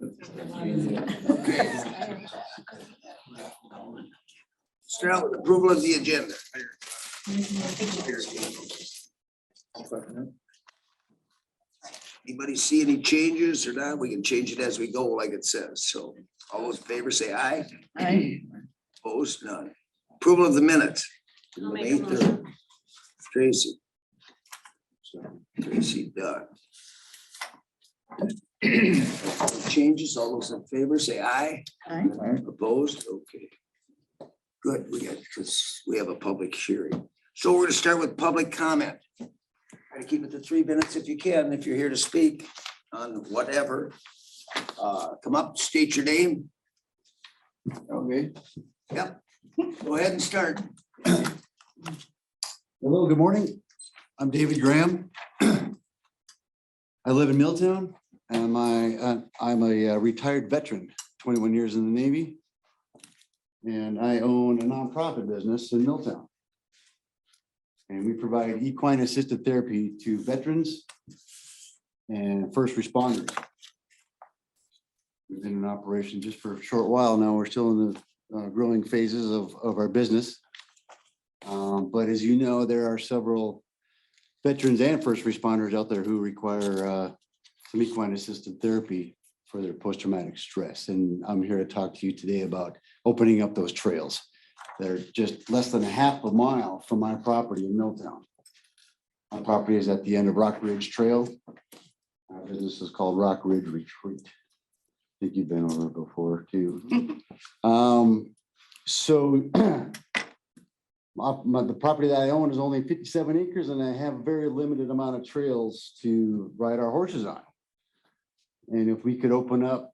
Okay. Start out with approval of the agenda. Anybody see any changes or not? We can change it as we go, like it says. So all those in favor say aye. Aye. Opposed, none. Approval of the minutes. I'll make a motion. Tracy. So, Tracy, done. Changes, all those in favor say aye. Aye. Opposed, okay. Good, because we have a public hearing. So we're gonna start with public comment. Try to keep it to 3 minutes if you can, if you're here to speak on whatever. Come up, state your name. Okay. Yep, go ahead and start. Hello, good morning. I'm David Graham. I live in Milltown and I'm a retired veteran, 21 years in the Navy. And I own a nonprofit business in Milltown. And we provide equine assisted therapy to veterans and first responders. We've been in operation just for a short while now. We're still in the growing phases of our business. But as you know, there are several veterans and first responders out there who require some equine assisted therapy for their post-traumatic stress. And I'm here to talk to you today about opening up those trails. They're just less than a half a mile from my property in Milltown. My property is at the end of Rock Ridge Trail. Our business is called Rock Ridge Retreat. I think you've been over it before too. The property that I own is only 57 acres and I have a very limited amount of trails to ride our horses on. And if we could open up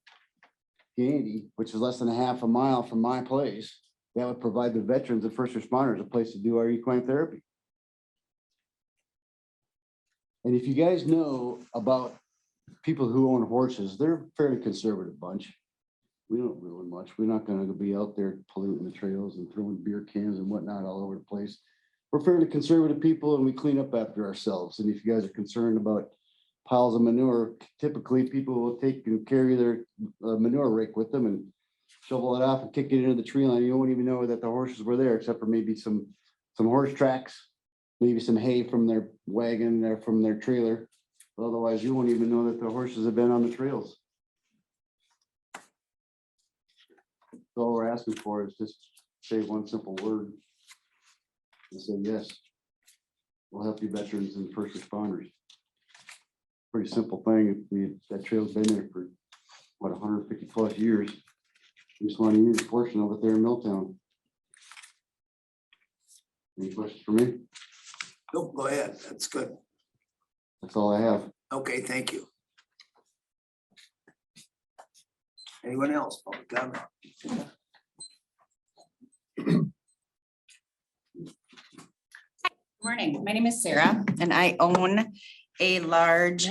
Gandy, which is less than a half a mile from my place, that would provide the veterans and first responders a place to do our equine therapy. And if you guys know about people who own horses, they're a fairly conservative bunch. We don't ruin much. We're not going to be out there polluting the trails and throwing beer cans and whatnot all over the place. We're fairly conservative people and we clean up after ourselves. And if you guys are concerned about piles of manure, typically people will take and carry their manure rake with them and shovel it off and kick it into the tree line. You won't even know that the horses were there, except for maybe some horse tracks, maybe some hay from their wagon or from their trailer. But otherwise, you won't even know that the horses have been on the trails. So all we're asking for is just say one simple word and say yes. We'll help you veterans and first responders. Pretty simple thing. That trail's been there for what 150 plus years. We just want to use a portion of it there in Milltown. Any questions for me? Nope, go ahead. That's good. That's all I have. Okay, thank you. Anyone else? Public comment? Morning, my name is Sarah and I own a large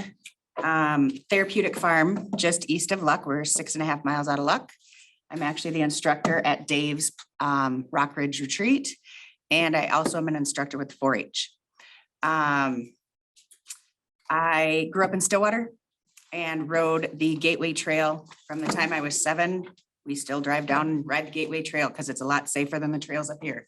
therapeutic farm just east of Luck. We're 6.5 miles out of Luck. I'm actually the instructor at Dave's Rock Ridge Retreat. And I also am an instructor with 4-H. I grew up in Stillwater and rode the Gateway Trail from the time I was 7. We still drive down and ride the Gateway Trail because it's a lot safer than the trails up here.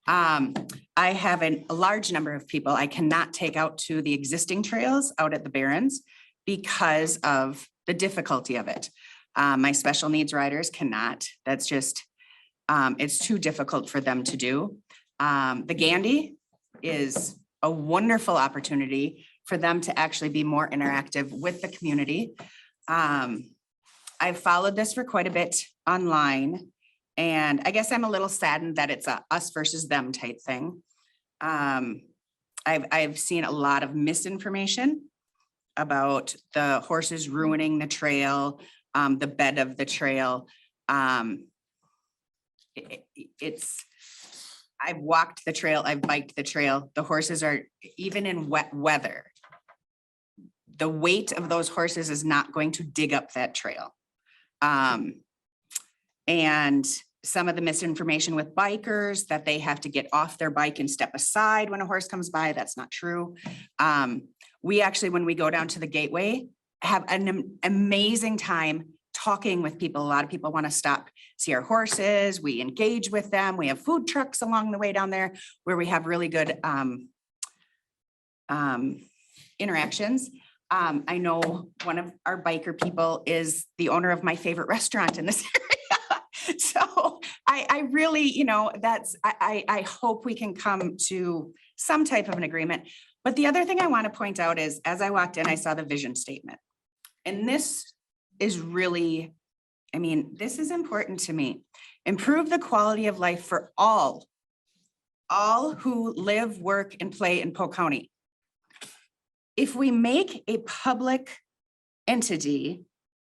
I have a large number of people I cannot take out to the existing trails out at the Barrens because of the difficulty of it. My special needs riders cannot. That's just, it's too difficult for them to do. The Gandy is a wonderful opportunity for them to actually be more interactive with the community. I've followed this for quite a bit online, and I guess I'm a little saddened that it's a us versus them type thing. I've seen a lot of misinformation about the horses ruining the trail, the bed of the trail. I've walked the trail, I've biked the trail. The horses are, even in wet weather, the weight of those horses is not going to dig up that trail. And some of the misinformation with bikers that they have to get off their bike and step aside when a horse comes by, that's not true. We actually, when we go down to the Gateway, have an amazing time talking with people. A lot of people want to stop, see our horses. We engage with them. We have food trucks along the way down there where we have really good interactions. I know one of our biker people is the owner of my favorite restaurant in this area. So I really, you know, I hope we can come to some type of an agreement. But the other thing I want to point out is, as I walked in, I saw the vision statement. And this is really, I mean, this is important to me. Improve the quality of life for all who live, work, and play in Polk County. If we make a public entity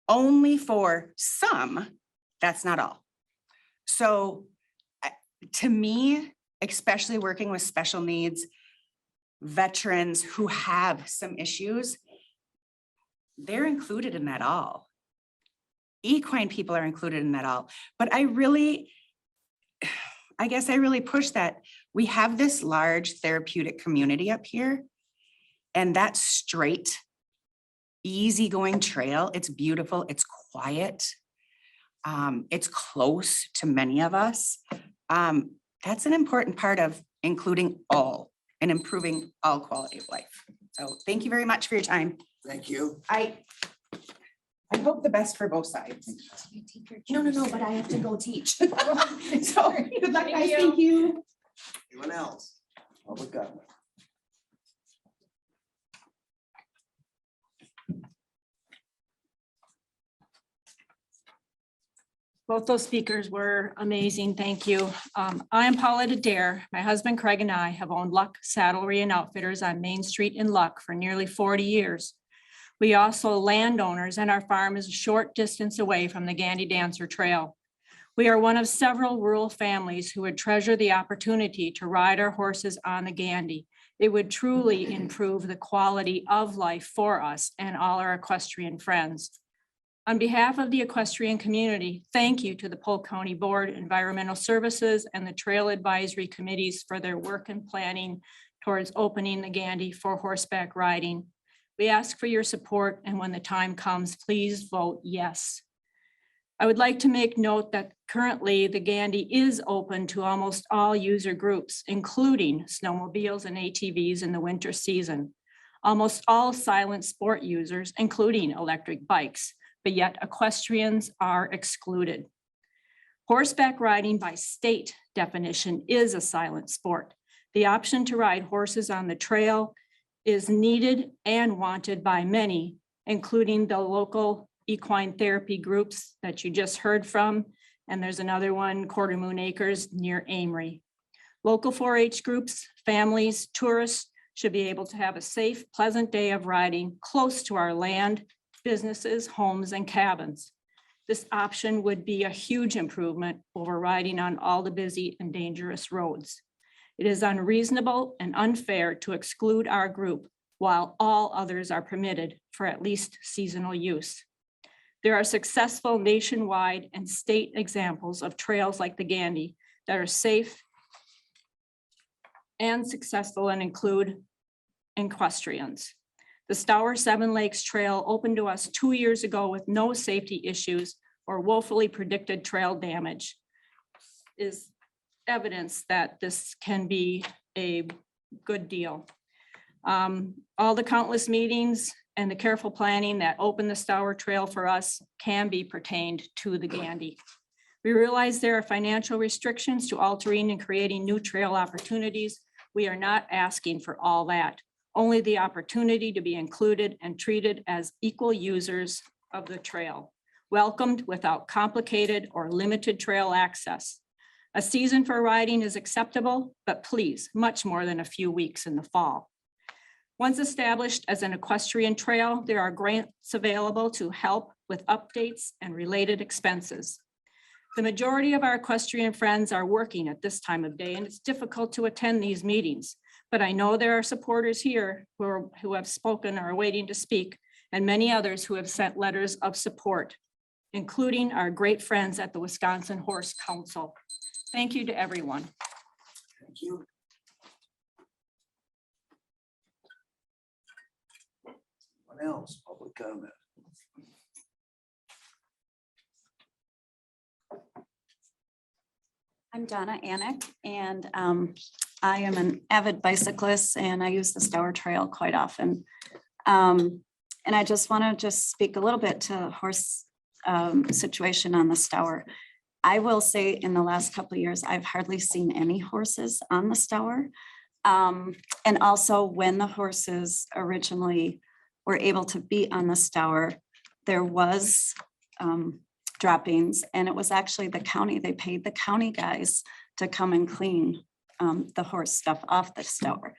only for some, that's not all. So to me, especially working with special needs, veterans who have some issues, they're included in that all. Equine people are included in that all. But I guess I really push that. We have this large therapeutic community up here, and that straight, easygoing trail, it's beautiful, it's quiet. It's close to many of us. That's an important part of including all and improving all quality of life. So thank you very much for your time. Thank you. I hope the best for both sides. No, but I have to go teach. So good luck, guys. Thank you. Anyone else? Public comment. Both those speakers were amazing. Thank you. I am Paula Dare. My husband Craig and I have owned Luck Saddlery and Outfitters on Main Street in Luck for nearly 40 years. We also landowners, and our farm is a short distance away from the Gandy Dancer Trail. We are one of several rural families who would treasure the opportunity to ride our horses on the Gandy. It would truly improve the quality of life for us and all our equestrian friends. On behalf of the equestrian community, thank you to the Polk County Board, Environmental Services, and the Trail Advisory Committees for their work and planning towards opening the Gandy for horseback riding. We ask for your support, and when the time comes, please vote yes. I would like to make note that currently the Gandy is open to almost all user groups, including snowmobiles and ATVs in the winter season. Almost all silent sport users, including electric bikes, but yet equestrians are excluded. Horseback riding by state definition is a silent sport. The option to ride horses on the trail is needed and wanted by many, including the local equine therapy groups that you just heard from. And there's another one, Quarter Moon Acres near Amory. Local 4-H groups, families, tourists should be able to have a safe, pleasant day of riding close to our land, businesses, homes, and cabins. This option would be a huge improvement over riding on all the busy and dangerous roads. It is unreasonable and unfair to exclude our group while all others are permitted for at least seasonal use. There are successful nationwide and state examples of trails like the Gandy that are safe and successful and include equestrians. The Stour Seven Lakes Trail opened to us 2 years ago with no safety issues or woefully predicted trail damage. Is evidence that this can be a good deal. All the countless meetings and the careful planning that opened the Stour Trail for us can be pertained to the Gandy. We realize there are financial restrictions to altering and creating new trail opportunities. We are not asking for all that. Only the opportunity to be included and treated as equal users of the trail, welcomed without complicated or limited trail access. A season for riding is acceptable, but please, much more than a few weeks in the fall. Once established as an equestrian trail, there are grants available to help with updates and related expenses. The majority of our equestrian friends are working at this time of day, and it's difficult to attend these meetings. But I know there are supporters here who have spoken or are waiting to speak, and many others who have sent letters of support, including our great friends at the Wisconsin Horse Council. Thank you to everyone. Thank you. What else? Public comment. I'm Donna Anick, and I am an avid bicyclist, and I use the Stour Trail quite often. And I just want to speak a little bit to horse situation on the Stour. I will say in the last couple of years, I've hardly seen any horses on the Stour. And also when the horses originally were able to be on the Stour, there was droppings, and it was actually the county. They paid the county guys to come and clean the horse stuff off the Stour.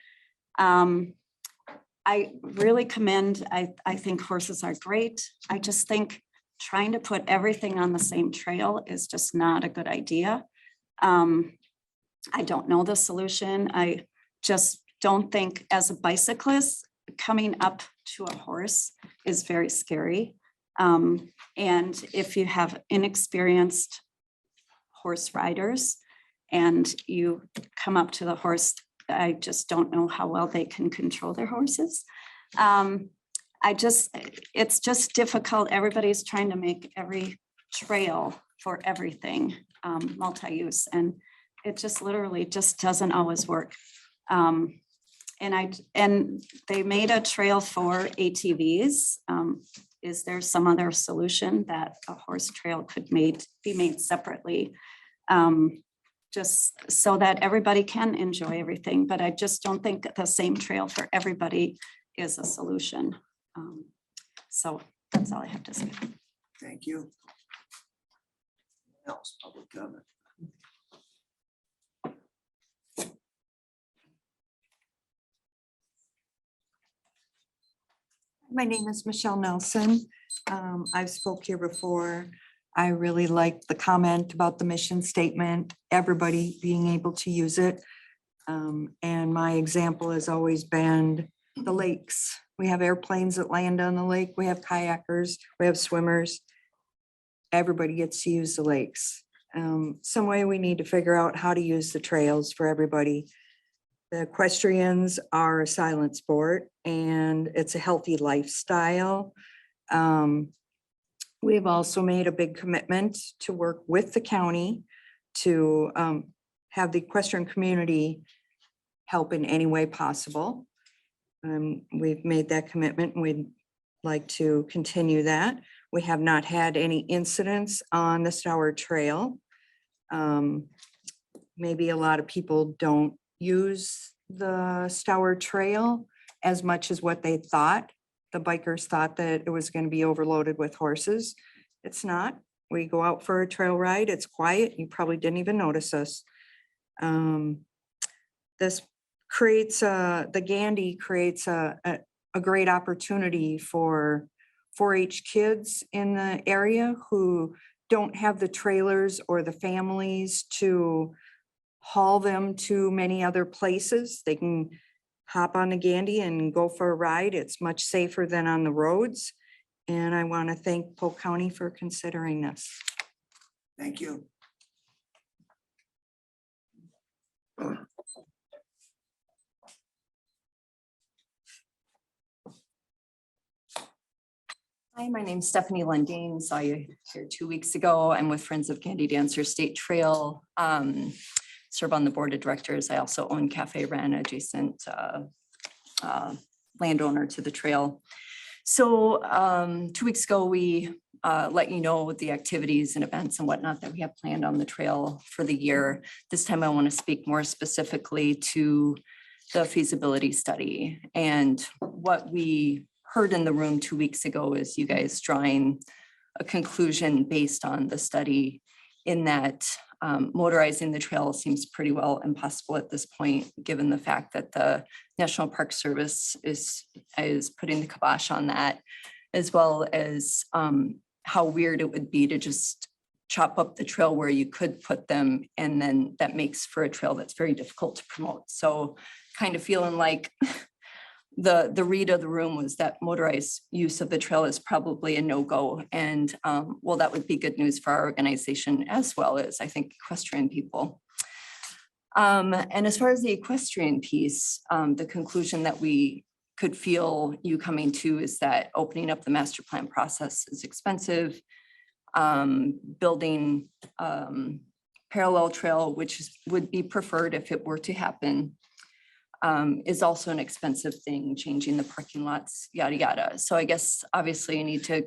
I really commend, I think horses are great. I just think trying to put everything on the same trail is just not a good idea. I don't know the solution. I just don't think, as a bicyclist, coming up to a horse is very scary. And if you have inexperienced horse riders and you come up to the horse, I just don't know how well they can control their horses. It's just difficult. Everybody's trying to make every trail for everything multi-use, and it just literally just doesn't always work. And they made a trail for ATVs. Is there some other solution that a horse trail could be made separately? Just so that everybody can enjoy everything, but I just don't think the same trail for everybody is a solution. So that's all I have to say. Thank you. Else, public comment. My name is Michelle Nelson. I've spoke here before. I really liked the comment about the mission statement, everybody being able to use it. And my example has always been the lakes. We have airplanes that land on the lake. We have kayakers, we have swimmers. Everybody gets to use the lakes. Some way we need to figure out how to use the trails for everybody. The equestrians are a silent sport and it's a healthy lifestyle. We've also made a big commitment to work with the county to have the equestrian community help in any way possible. We've made that commitment and we'd like to continue that. We have not had any incidents on the Stour Trail. Maybe a lot of people don't use the Stour Trail as much as what they thought. The bikers thought that it was going to be overloaded with horses. It's not. We go out for a trail ride. It's quiet. You probably didn't even notice us. This creates the Gandy creates a great opportunity for 4-H kids in the area who don't have the trailers or the families to haul them to many other places. They can hop on the Gandy and go for a ride. It's much safer than on the roads. And I want to thank Polk County for considering this. Thank you. Hi, my name's Stephanie Lundeen. Saw you here 2 weeks ago. I'm with Friends of Candy Dancer State Trail. Serve on the board of directors. I also own Cafe Ren, adjacent landowner to the trail. So 2 weeks ago, we let you know the activities and events and whatnot that we have planned on the trail for the year. This time I want to speak more specifically to the feasibility study. And what we heard in the room 2 weeks ago is you guys drawing a conclusion based on the study, in that motorizing the trail seems pretty well impossible at this point, given the fact that the National Park Service is putting the kibosh on that, as well as how weird it would be to just chop up the trail where you could put them, and then that makes for a trail that's very difficult to promote. So kind of feeling like the read of the room was that motorized use of the trail is probably a no-go. And well, that would be good news for our organization, as well as I think equestrian people. And as far as the equestrian piece, the conclusion that we could feel you coming to is that opening up the master plan process is expensive. Building parallel trail, would be preferred if it were to happen, is also an expensive thing, changing the parking lots, yada, yada. So I guess obviously you need to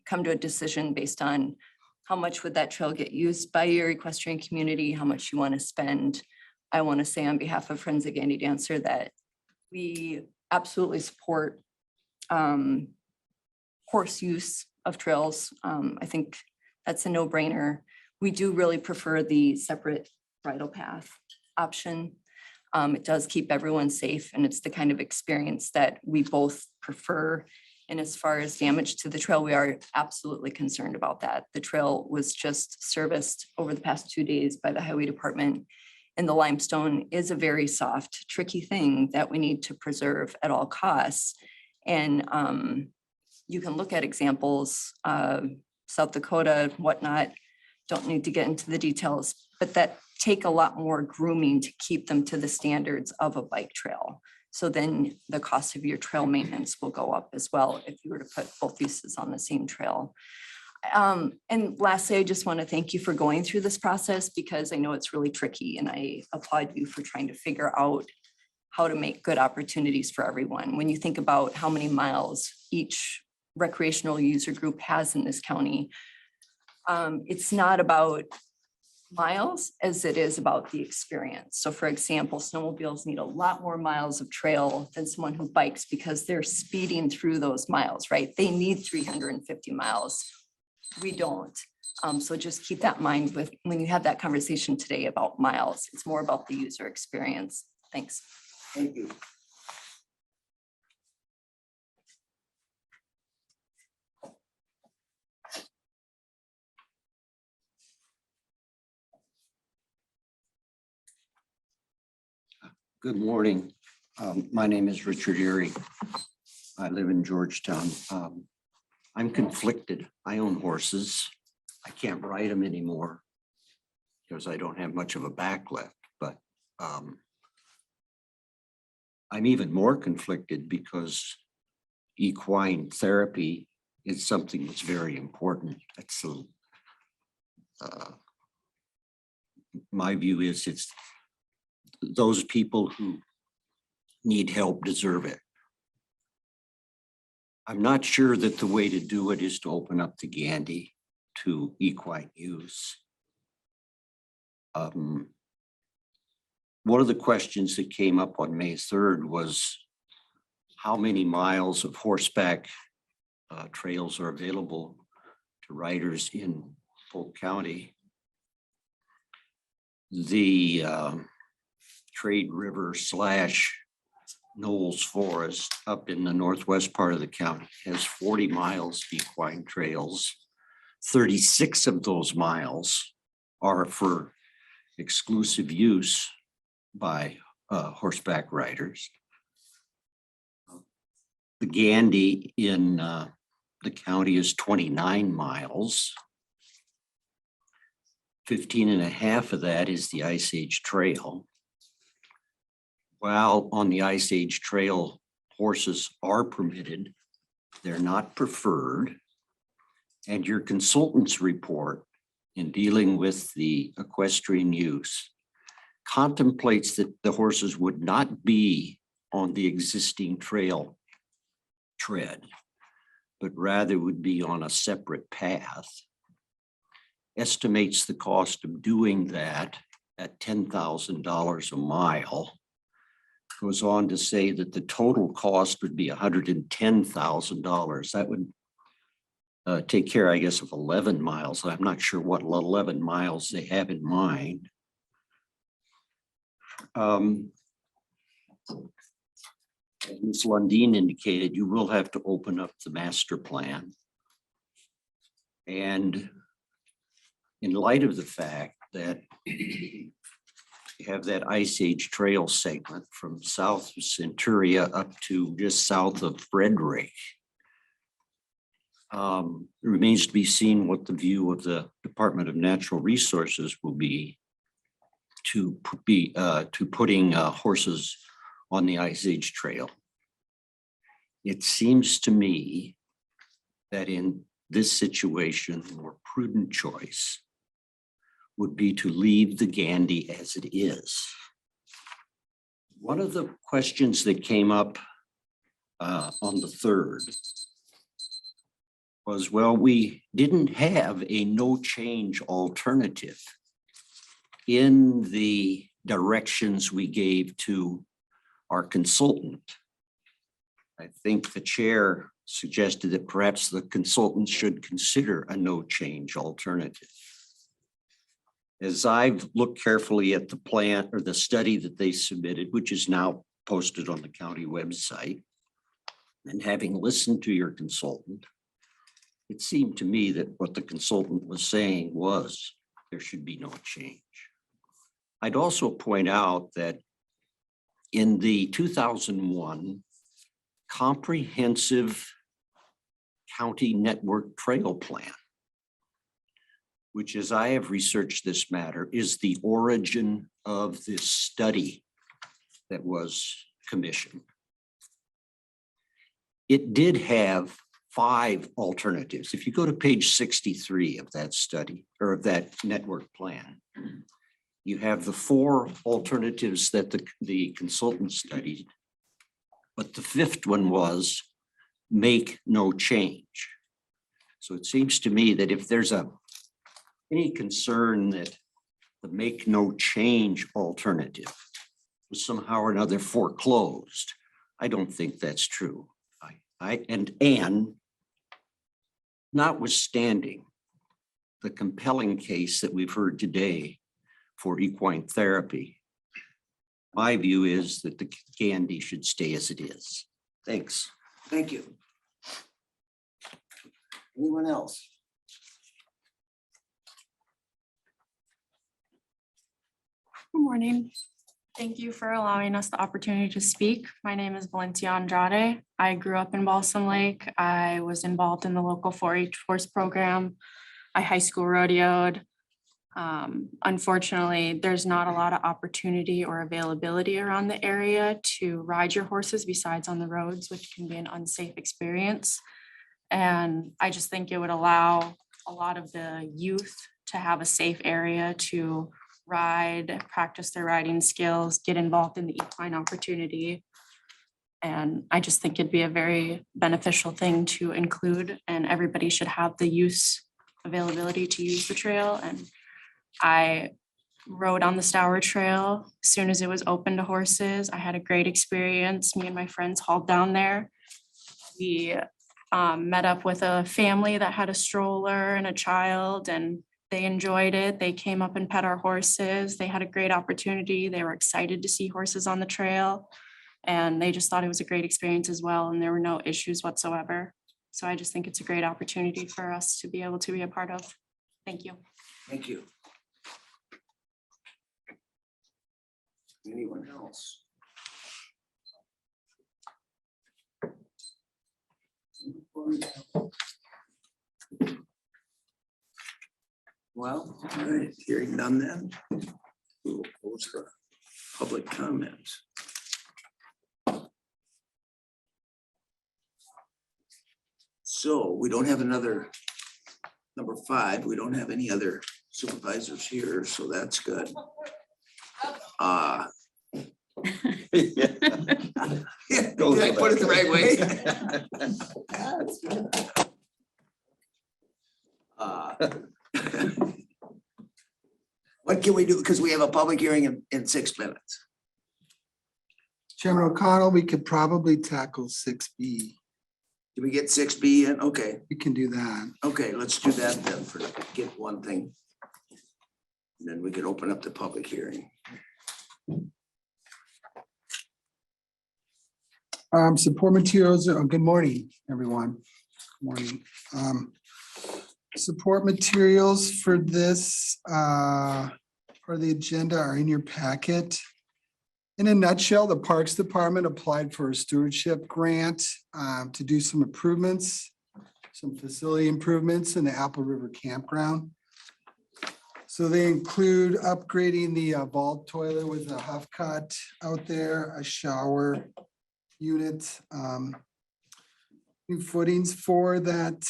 come to a decision based on how much would that trail get used by your equestrian community, how much you want to spend. I want to say on behalf of Friends of Gandy Dancer that we absolutely support horse use of trails. I think that's a no-brainer. We do really prefer the separate bridle path option. It does keep everyone safe, and it's the kind of experience that we both prefer. And as far as damage to the trail, we are absolutely concerned about that. The trail was just serviced over the past 2 days by the highway department. And the limestone is a very soft, tricky thing that we need to preserve at all costs. And you can look at examples, South Dakota, whatnot, don't need to get into the details, but that take a lot more grooming to keep them to the standards of a bike trail. So then the cost of your trail maintenance will go up as well if you were to put both uses on the same trail. And lastly, I just want to thank you for going through this process because I know it's really tricky, and I applaud you for trying to figure out how to make good opportunities for everyone. When you think about how many miles each recreational user group has in this county, it's not about miles as it is about the experience. So for example, snowmobiles need a lot more miles of trail than someone who bikes because they're speeding through those miles, right? They need 350 miles. We don't. So just keep that in mind with when you have that conversation today about miles. It's more about the user experience. Thanks. Thank you. Good morning. My name is Richard Erie. I live in Georgetown. I'm conflicted. I own horses. I can't ride them anymore because I don't have much of a back left, but I'm even more conflicted because equine therapy is something that's very important. That's my view is it's those people who need help deserve it. I'm not sure that the way to do it is to open up the Gandy to equine use. One of the questions that came up on May 3rd was how many miles of horseback trails are available to riders in Polk County. The Trade River / Knowles Forest up in the northwest part of the county has 40 miles of equine trails. 36 of those miles are for exclusive use by horseback riders. The Gandy in the county is 29 miles. 15 and a half of that is the Ice Age Trail. While on the Ice Age Trail, horses are permitted, they're not preferred. And your consultant's report in dealing with the equestrian use contemplates that the horses would not be on the existing trail tread, but rather would be on a separate path. Estimates the cost of doing that at $10,000 a mile. Goes on to say that the total cost would be $110,000. That would take care, I guess, of 11 miles. I'm not sure what 11 miles they have in mind. As Ms. Lundin indicated, you will have to open up the master plan. And in light of the fact that you have that Ice Age Trail segment from south of Centuria up to just south of Frederick, it remains to be seen what the view of the Department of Natural Resources will be to putting horses on the Ice Age Trail. It seems to me that in this situation, the more prudent choice would be to leave the Gandy as it is. One of the questions that came up on the 3rd was, well, we didn't have a no change alternative in the directions we gave to our consultant. I think the chair suggested that perhaps the consultant should consider a no change alternative. As I've looked carefully at the plan or the study that they submitted, which is now posted on the county website, and having listened to your consultant, it seemed to me that what the consultant was saying was there should be no change. I'd also point out that in the 2001 comprehensive county network trail plan, which, as I have researched this matter, is the origin of this study that was commissioned. It did have 5 alternatives. If you go to page 63 of that study or of that network plan, you have the 4 alternatives that the consultant studied, but the 5th one was make no change. So it seems to me that if there's any concern that the make no change alternative was somehow or another foreclosed, I don't think that's true. And notwithstanding the compelling case that we've heard today for equine therapy, my view is that the Gandy should stay as it is. Thanks. Thank you. Anyone else? Good morning. Thank you for allowing us the opportunity to speak. My name is Valencia Andrade. I grew up in Balsam Lake. I was involved in the local 4-H horse program. I high school rodeoed. Unfortunately, there's not a lot of opportunity or availability around the area to ride your horses besides on the roads, which can be an unsafe experience. And I just think it would allow a lot of the youth to have a safe area to ride, practice their riding skills, get involved in the equine opportunity. And I just think it'd be a very beneficial thing to include, and everybody should have the use availability to use the trail. And I rode on the Stour Trail as soon as it was open to horses. I had a great experience. Me and my friends hauled down there. We met up with a family that had a stroller and a child, and they enjoyed it. They came up and pet our horses. They had a great opportunity. They were excited to see horses on the trail, and they just thought it was a great experience as well. And there were no issues whatsoever. So I just think it's a great opportunity for us to be able to be a part of. Thank you. Thank you. Anyone else? Well, all right, hearing none then. We will close the public comments. So we don't have another, number 5, we don't have any other supervisors here, so that's good. Yeah, did I put it the right way? What can we do? Because we have a public hearing in 6 minutes. Chairman O'Connell, we could probably tackle 6B. Did we get 6B in? Okay, We can do that. okay, let's do that then for get one thing. And then we can open up the public hearing. Support materials, good morning, everyone. Good morning. Support materials for this, for the agenda are in your packet. In a nutshell, the Parks Department applied for a stewardship grant to do some improvements, some facility improvements in the Apple River Campground. So they include upgrading the vault toilet with a huff cut out there, a shower unit, new footings for that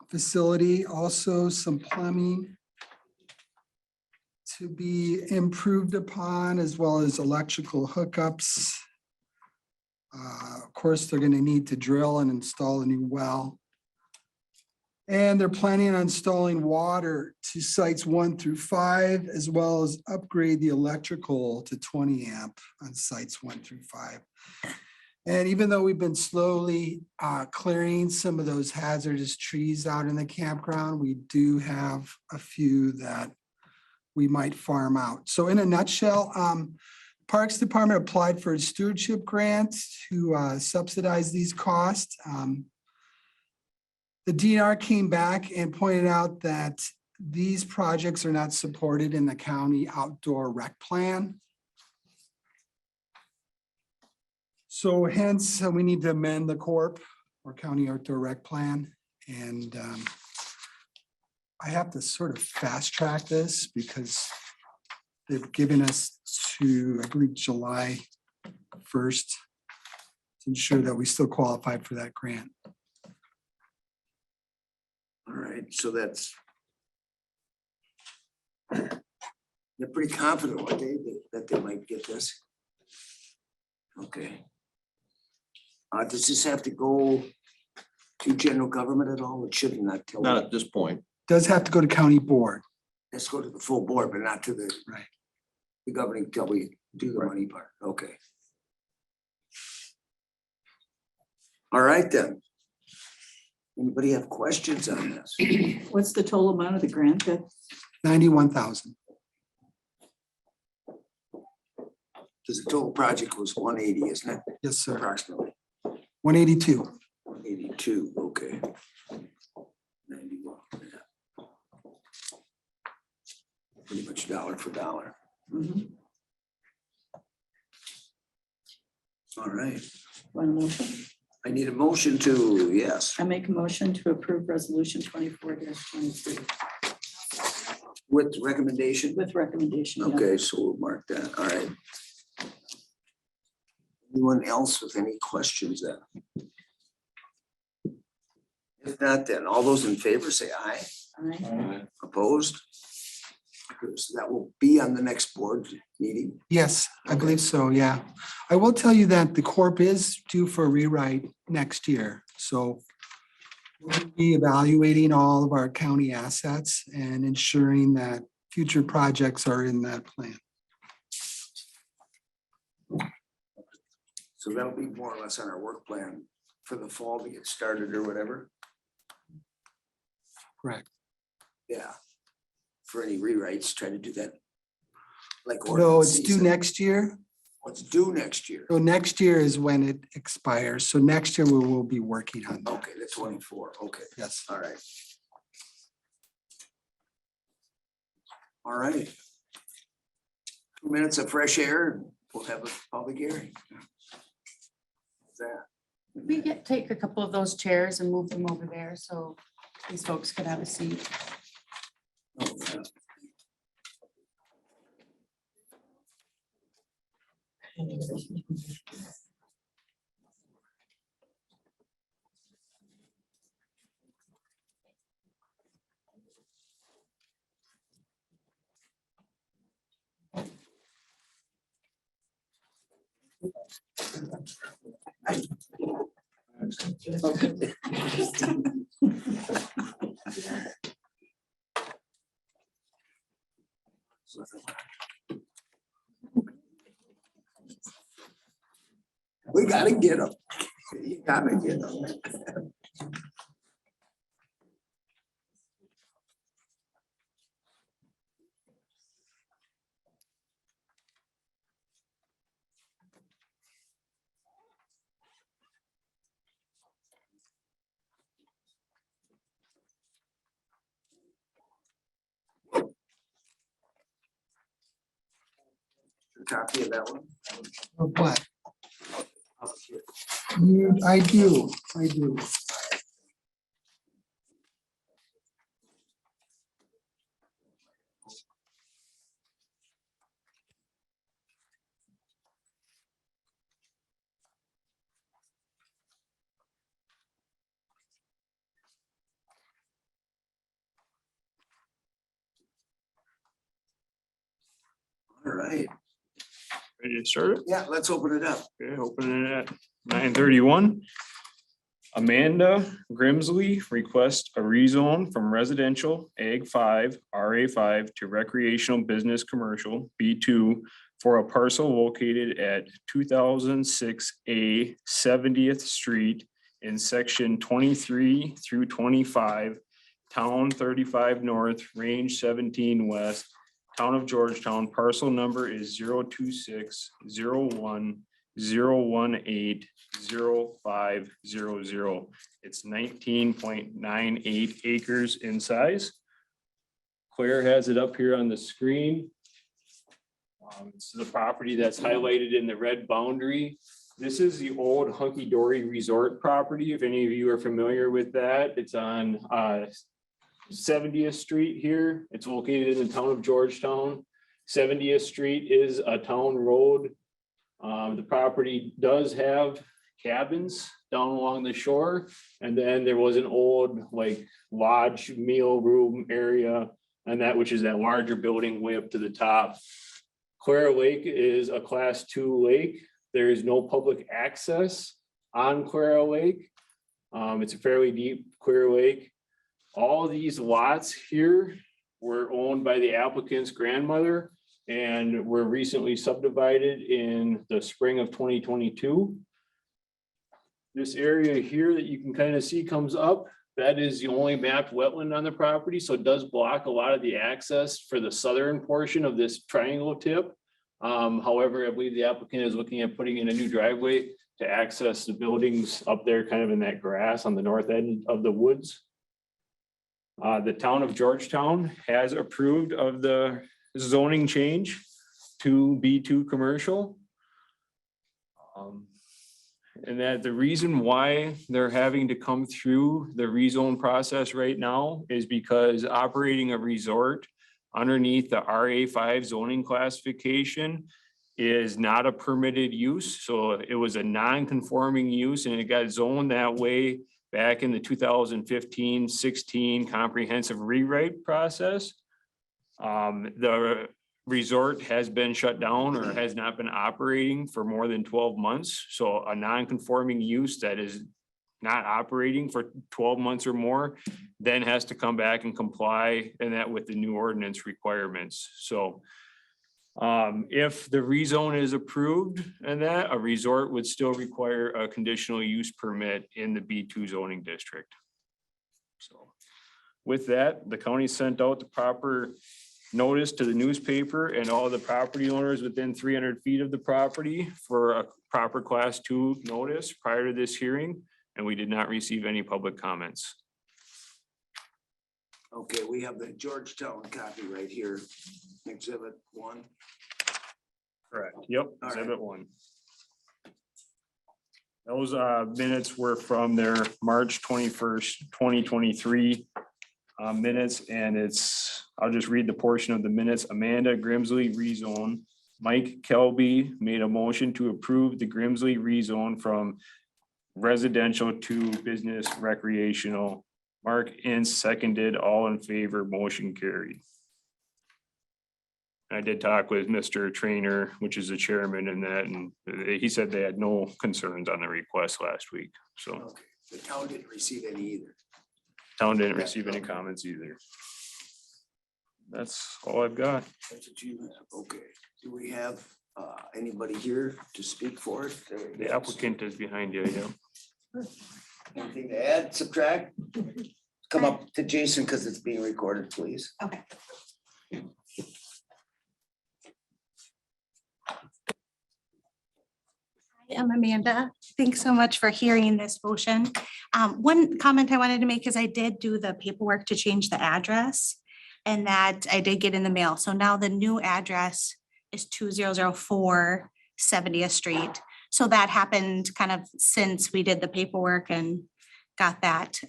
facility, also some plumbing to be improved upon, as well as electrical hookups. Of course, they're gonna need to drill and install a new well. And they're planning on installing water to sites 1 through 5, as well as upgrade the electrical to 20 amp on sites 1 through 5. And even though we've been slowly clearing some of those hazardous trees out in the campground, we do have a few that we might farm out. So in a nutshell, Parks Department applied for a stewardship grant to subsidize these costs. The DNR came back and pointed out that these projects are not supported in the county outdoor rec plan. So hence, we need to amend the corp or county outdoor rec plan. And I have to sort of fast track this because they've given us to, I believe, July 1st to ensure that we still qualify for that grant. All right, so that's. They're pretty confident, aren't they, that they might get this? Okay. Does this have to go to general government at all? It should not tell. Not at this point. Does have to go to county board. Let's go to the full board, but not to the. Right. The governing till we do the Right. money part. Okay. All right then. Anybody have questions on this? What's the total amount of the grant? 91,000. Because the total project was 180, isn't it? Yes, sir. Approximately 182. 182, okay. 91, yeah. Pretty much dollar for dollar. Mhm. All right, Want a motion? I need a motion to, yes, I make a motion to approve resolution 24-23 with recommendation. with recommendation. yeah. Okay, so we'll mark that, all right. Anyone else with any questions then? If not, then all those in favor say aye. Aye. Opposed? Good, so that will be on the next board meeting. Yes, I believe so, yeah. I will tell you that the corp is due for a rewrite next year, so we'll be evaluating all of our county assets and ensuring that future projects are in that plan. So that'll be more or less on our work plan for the fall to get started or whatever. Correct. Yeah. For any rewrites, try to do that. Like. No, ordinance it's due season. next year. What's due next year? So next year is when it expires. So next year we will be working on that. Okay, the 24, okay, Yes. all right. All right. 2 minutes of fresh air, and we'll have a public hearing. What's that? We take a couple of those chairs and move them over there so these folks could have a seat. Oh, yeah. We gotta get them. You gotta get them. Copy of that one. Of what? I do. Ready to start it? Yeah, let's open it up. Okay, opening it at 9:31. Amanda Grimsley requests a rezone from residential Ag 5, RA 5 to recreational business commercial B2 for a parcel located at 2006A 70th Street in section 23 through 25, town 35 north, range 17 west, town of Georgetown. Parcel number is 026-010-018-0500. It's 19.98 acres in size. Claire has it up here on the screen. It's the property that's highlighted in the red boundary. This is the old Hunky Dory Resort property. If any of you are familiar with that, it's on 70th Street here. It's located in the town of Georgetown. 70th Street is a town road. The property does have cabins down along the shore. And then there was an old like lodge meal room area, and that which is that larger building way up to the top. Clara Lake is a class 2 lake. There is no public access on Clara Lake. It's a fairly deep Clear Lake. All these lots here were owned by the applicant's grandmother and were recently subdivided in the spring of 2022. This area here that you can kind of see comes up, that is the only mapped wetland on the property, so it does block a lot of the access for the southern portion of this triangle tip. However, I believe the applicant is looking at putting in a new driveway to access the buildings up there kind of in that grass on the north end of the woods. The town of Georgetown has approved of the zoning change to B2 commercial. And that the reason why they're having to come through the rezone process right now is because operating a resort underneath the RA5 zoning classification is not a permitted use. So it was a non-conforming use and it got zoned that way back in the 2015-16 comprehensive rewrite process. The resort has been shut down or has not been operating for more than 12 months. So a non-conforming use that is not operating for 12 months or more then has to come back and comply and that with the new ordinance requirements. So if the rezone is approved and that, a resort would still require a conditional use permit in the B2 zoning district. So with that, the county sent out the proper notice to the newspaper and all the property owners within 300 feet of the property for a proper class 2 notice prior to this hearing, and we did not receive any public comments. Okay, we have the Georgetown copy right here, exhibit 1. Correct. Yep, All right. exhibit 1. Those minutes were from their March 21st, 2023 minutes, and I'll just read the portion of the minutes. Amanda Grimsley rezone. Mike Kelby made a motion to approve the Grimsley rezone from residential to business recreational. Mark Ince seconded, all in favor, motion carried. I did talk with Mr. Trainer, which is the chairman in that, and he said they had no concerns on the request last week. So Okay, the town didn't receive any either. town didn't receive any comments either. That's all I've got. That's what you have. Okay, do we have anybody here to speak for it? The applicant is behind you, yeah. Anything to add, subtract? Come up to Jason because it's being recorded, please. Okay. I'm Amanda. Thanks so much for hearing this motion. One comment I wanted to make is I did do the paperwork to change the address and that I did get in the mail. So now the new address is 2004 70th Street. So that happened kind of since we did the paperwork and got that.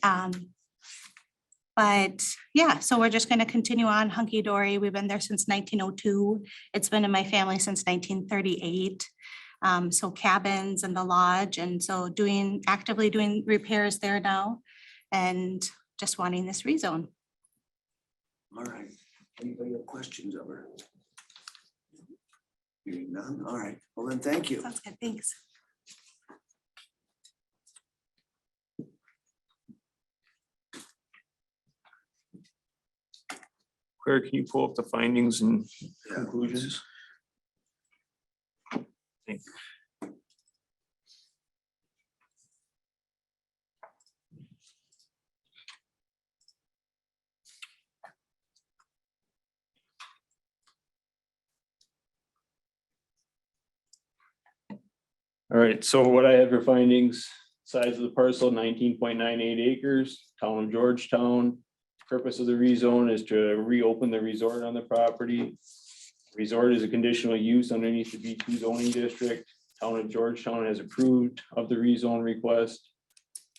But yeah, so we're just going to continue on hunky dory. We've been there since 1902. It's been in my family since 1938. So cabins and the lodge, and so actively doing repairs there now and just wanting this rezone. All right, anybody have questions of her? Hearing none. All right. Well, then, thank you. Sounds good, thanks. Claire, can you pull up the findings and Yeah. conclusions? Thank you. All right, so what I have for findings, size of the parcel 19.98 acres, town of Georgetown. Purpose of the rezone is to reopen the resort on the property. Resort is a conditional use underneath the B2 zoning district. Town of Georgetown has approved of the rezone request.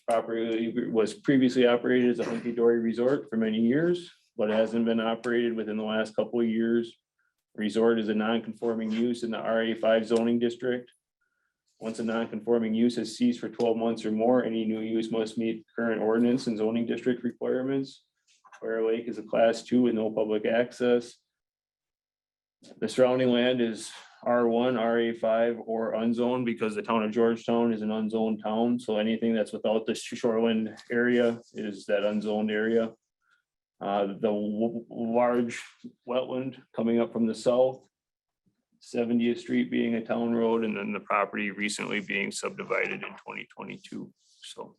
Property was previously operated as a hunky-dory resort for many years, but hasn't been operated within the last couple of years. Resort is a non-conforming use in the RA5 zoning district. Once a non-conforming use has ceased for 12 months or more, any new use must meet current ordinance and zoning district requirements. Where Lake is a class 2 with no public access. The surrounding land is R1, RA5, or unzoned because the town of Georgetown is an unzoned town. So anything that's without the shoreline area is that unzoned area. The large wetland coming up from the south, 70th Street being a town road, and then the property recently being subdivided in 2022. So.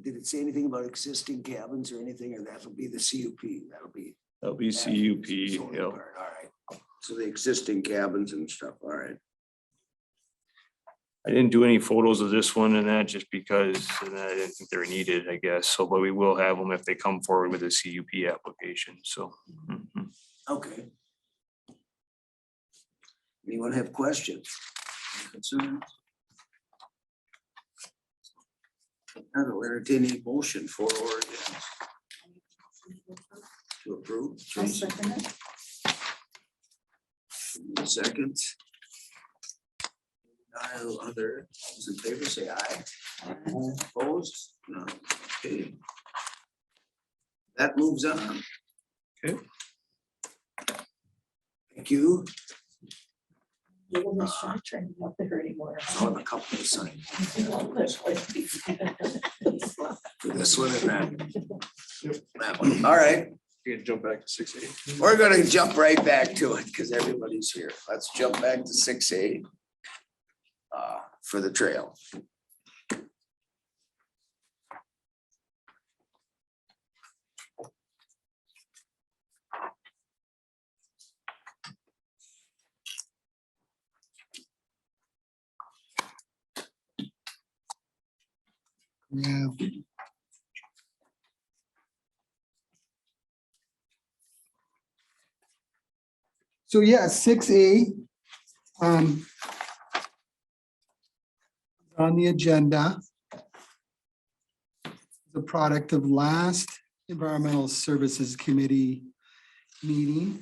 Did it say anything about existing cabins or anything, or that'll be the CUP? That'll be CUP, Zoning yep. part, all right. So the existing cabins and stuff, all right. I didn't do any photos of this one and that just because I didn't think they were needed, I guess. So, but we will have them if they come forward with a CUP application, so. Mhm. Okay. Anyone have questions? Concerns? I will entertain a motion for or against. To approve. I second it. Second. Other, those in favor, say aye. Opposed? No. Okay. That moves on. Okay. Thank you. Give them a shot, trying to help her anymore. I'll have a couple of signs for this one and that one. All right, You're gonna jump back to 6A. we're gonna jump right back to it because everybody's here. Let's jump back to 6A. For the trail. Yeah. So yeah, 6A. On the agenda. The product of last Environmental Services Committee meeting.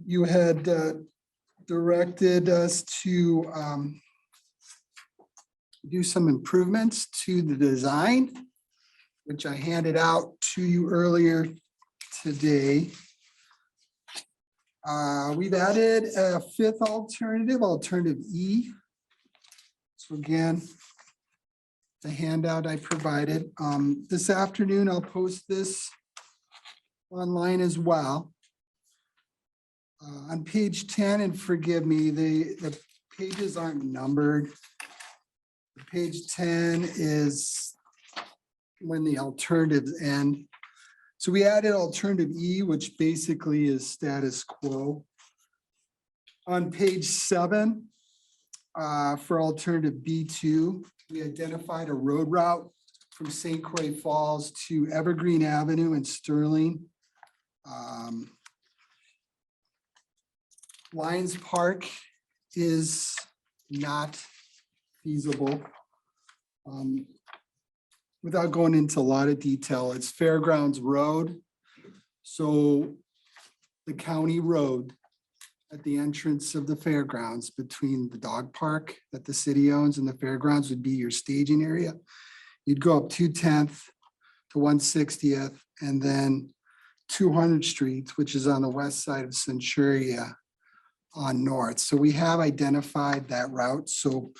You had directed us to do some improvements to the design, which I handed out to you earlier today. We've added a fifth alternative E. So again, the handout I provided. This afternoon, I'll post this online as well. On page 10, and forgive me, the pages aren't numbered. Page 10 is when the alternatives end. So we added alternative E, which basically is status quo. On page 7, for alternative B2, we identified a road route from St. Croix Falls to Evergreen Avenue in Sterling. Lions Park is not feasible. Without going into a lot of detail, it's Fairgrounds Road. So the county road at the entrance of the fairgrounds between the dog park that the city owns and the fairgrounds would be your staging area. You'd go up 210th to 160th and then 200 Street, which is on the west side of Centuria on north. So we have identified that route. So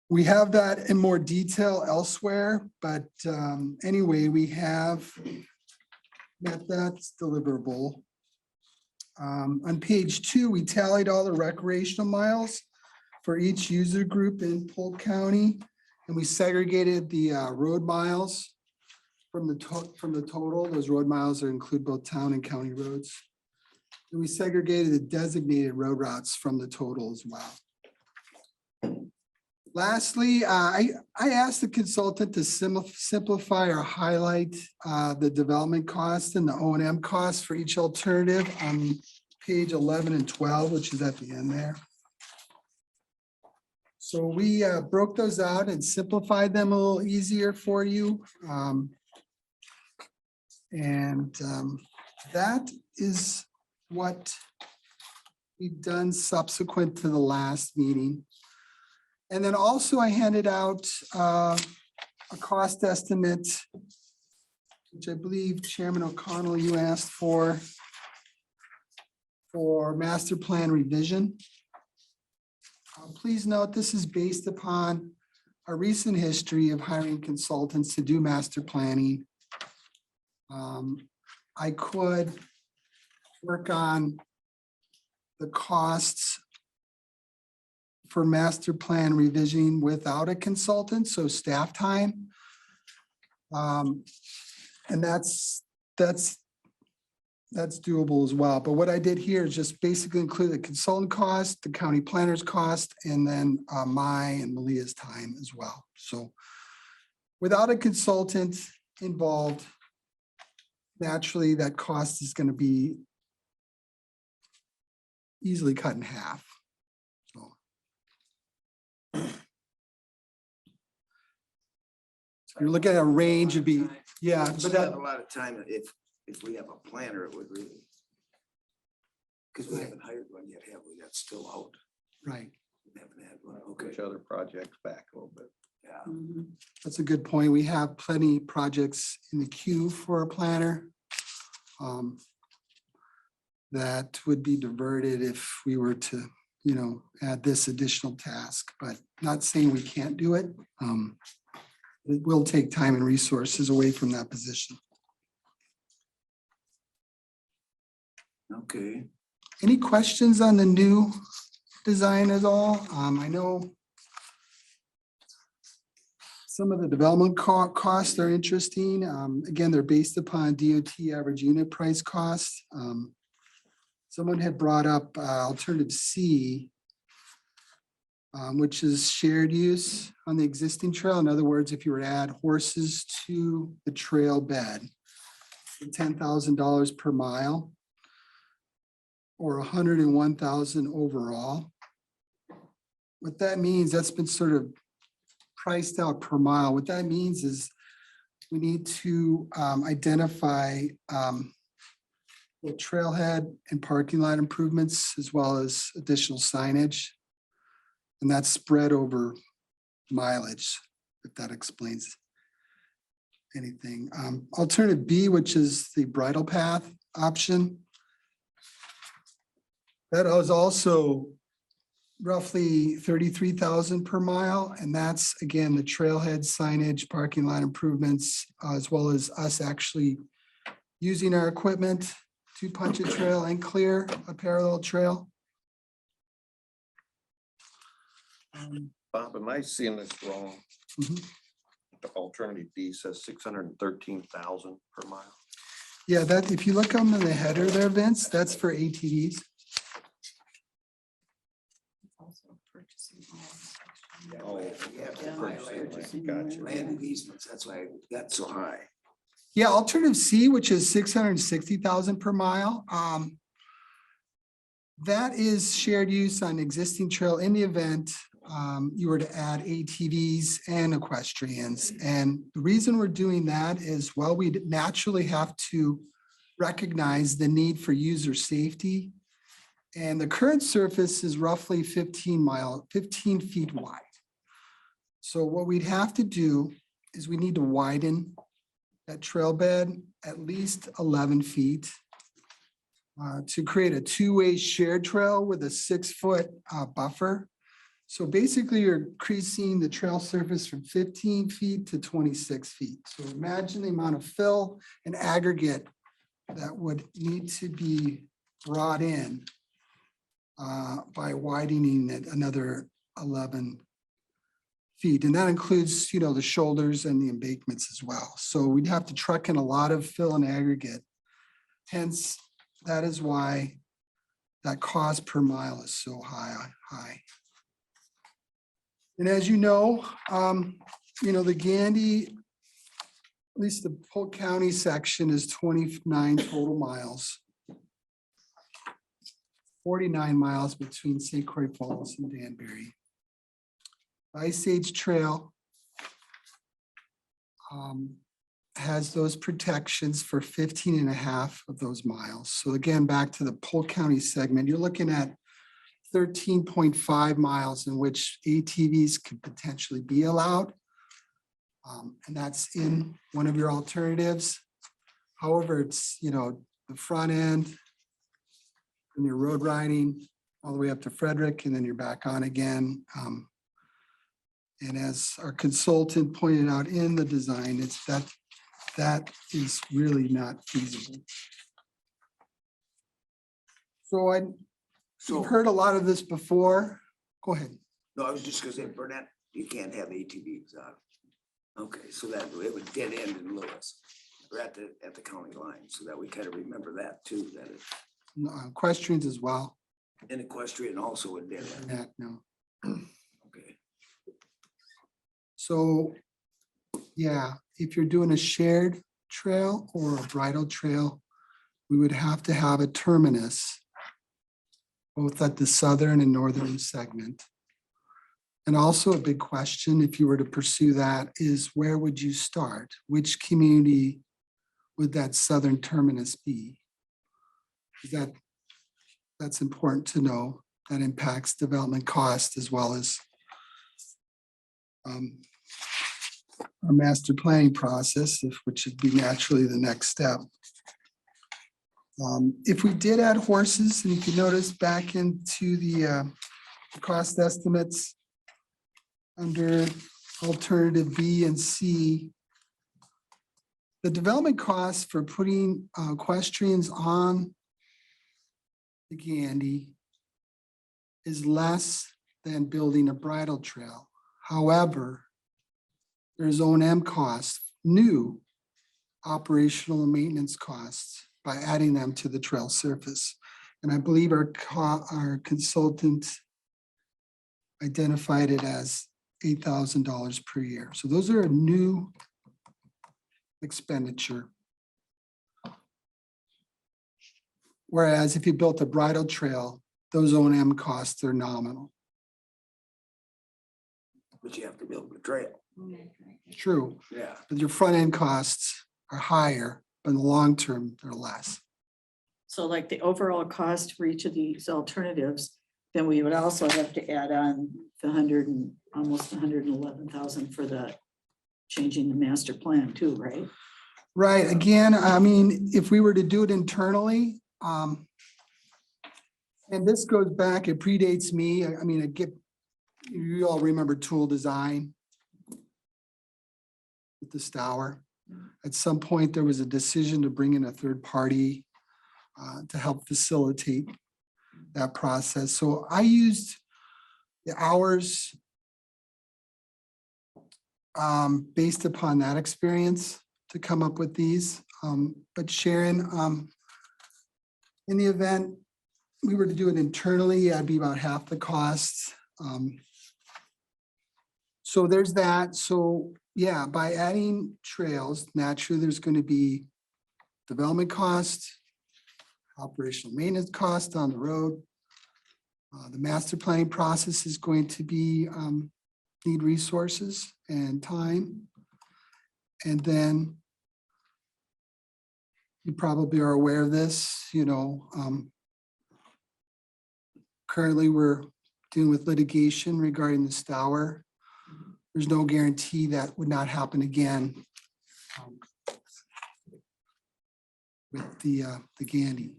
we have that in more detail elsewhere, but anyway, we have met that's deliverable. On page 2, we tallied all the recreational miles for each user group in Polk County, and we segregated the road miles from the total. Those road miles are include both town and county roads. And we segregated the designated road routes from the total as well. Lastly, I asked the consultant to simplify or highlight the development cost and the O&M costs for each alternative on page 11 and 12, which is at the end there. So we broke those out and simplified them a little easier for you. That is what we've done subsequent to the last meeting. And then also I handed out a cost estimate, which I believe Chairman O'Connell, you asked for master plan revision. Please note, this is based upon a recent history of hiring consultants to do master planning. I could work on the costs for master plan revision without a consultant, so staff time. And that's doable as well. But what I did here is just basically include the consultant cost, the county planner's cost, and then my and Malia's time as well. So without a consultant involved, naturally that cost is going to be easily cut in half. You're looking at a range, it'd be, yeah, But but have that, a lot of time if we have a planner, it would really. Because we haven't hired one yet, have we? That's still out. right. We haven't had one. Okay, Push other projects back a little bit. yeah. That's a good point. We have plenty projects in the queue for a planner. That would be diverted if we were to, add this additional task, but not saying we can't do it. It will take time and resources away from that position. Okay. Any questions on the new design at all? I know some of the development costs are interesting. Again, they're based upon DOT average unit price cost. Someone had brought up alternative C, which is shared use on the existing trail. In other words, if you were to add horses to the trail bed, $10,000 per mile or $101,000 overall. What that means, that's been sort of priced out per mile. What that means is we need to identify the trailhead and parking lot improvements as well as additional signage. And that's spread over mileage, if that explains anything. Alternative B, which is the bridle path option. That was also roughly $33,000 per mile. And that's, again, the trailhead signage, parking lot improvements, as well as us actually using our equipment to punch a trail and clear a parallel trail. Bob, am I seeing this wrong? Mhm. The alternative B says 613,000 per mile. Yeah, that, if you look on the header there, Vince, that's for ATVs. Oh, Yeah, purchasing, gotcha. land and easements, that's why it got so high. Yeah, alternative C, which is 660,000 per mile. That is shared use on existing trail in the event you were to add ATVs and equestrians. And the reason we're doing that is, well, we naturally have to recognize the need for user safety And the current surface is roughly 15 feet wide. So what we'd have to do is we need to widen that trail bed at least 11 feet to create a two-way shared trail with a 6-foot buffer. So basically you're increasing the trail surface from 15 feet to 26 feet. So imagine the amount of fill and aggregate that would need to be brought in by widening it another 11 feet. And that includes, the shoulders and the embankments as well. So we'd have to truck in a lot of fill and aggregate. Hence, that is why that cost per mile is so high. And as you know, the Gandy, at least the Polk County section is 29 total miles. 49 miles between St. Croix Falls and Danbury. Ice Age Trail has those protections for 15 and a half of those miles. So again, back to the Polk County segment, you're looking at 13.5 miles in which ATVs could potentially be allowed. And that's in one of your alternatives. However, it's, the front end and you're road riding all the way up to Frederick and then you're back on again. And as our consultant pointed out in the design, it's that is really not feasible. So you've heard a lot of this before. Go ahead. No, I was just gonna say, Burnett, you can't have ATVs on. Okay, so that it would dead end in Lewis. We're at the county line, so that we kind of remember that too, that it, Questions as well. in equestrian also would dead end. Yeah, no. Okay. So, yeah, if you're doing a shared trail or a bridle trail, we would have to have a terminus both at the southern and northern segment. And also a big question, if you were to pursue that, is where would you start? Which community would that southern terminus be? That's important to know. That impacts development cost as well as our master planning process, which would be naturally the next step. If we did add horses, and if you notice back into the cost estimates under alternative B and C, the development costs for putting equestrians on the Gandy is less than building a bridle trail. However, there's O&M costs, new operational and maintenance costs by adding them to the trail surface. And I believe our consultant identified it as $8,000 per year. So those are a new expenditure. Whereas if you built a bridle trail, those O&M costs are nominal. But you have to build the trail. True, Yeah. but your front end costs are higher, but in the long term, they're less. So like the overall cost for each of these alternatives, then we would also have to add on the almost 111,000 for the changing the master plan too, right? Right, again, I mean, if we were to do it internally, and this goes back, it predates me. I mean, you all remember tool design with the Stour. At some point, there was a decision to bring in a third party to help facilitate that process. So I used the hours based upon that experience to come up with these. But Sharon, in the event we were to do it internally, I'd be about half the cost. So there's that. So yeah, by adding trails, naturally there's going to be development cost, operational maintenance cost on the road. The master planning process is going to be need resources and time. And then you probably are aware of this, Currently, we're dealing with litigation regarding the Stour. There's no guarantee that would not happen again with the Gandy.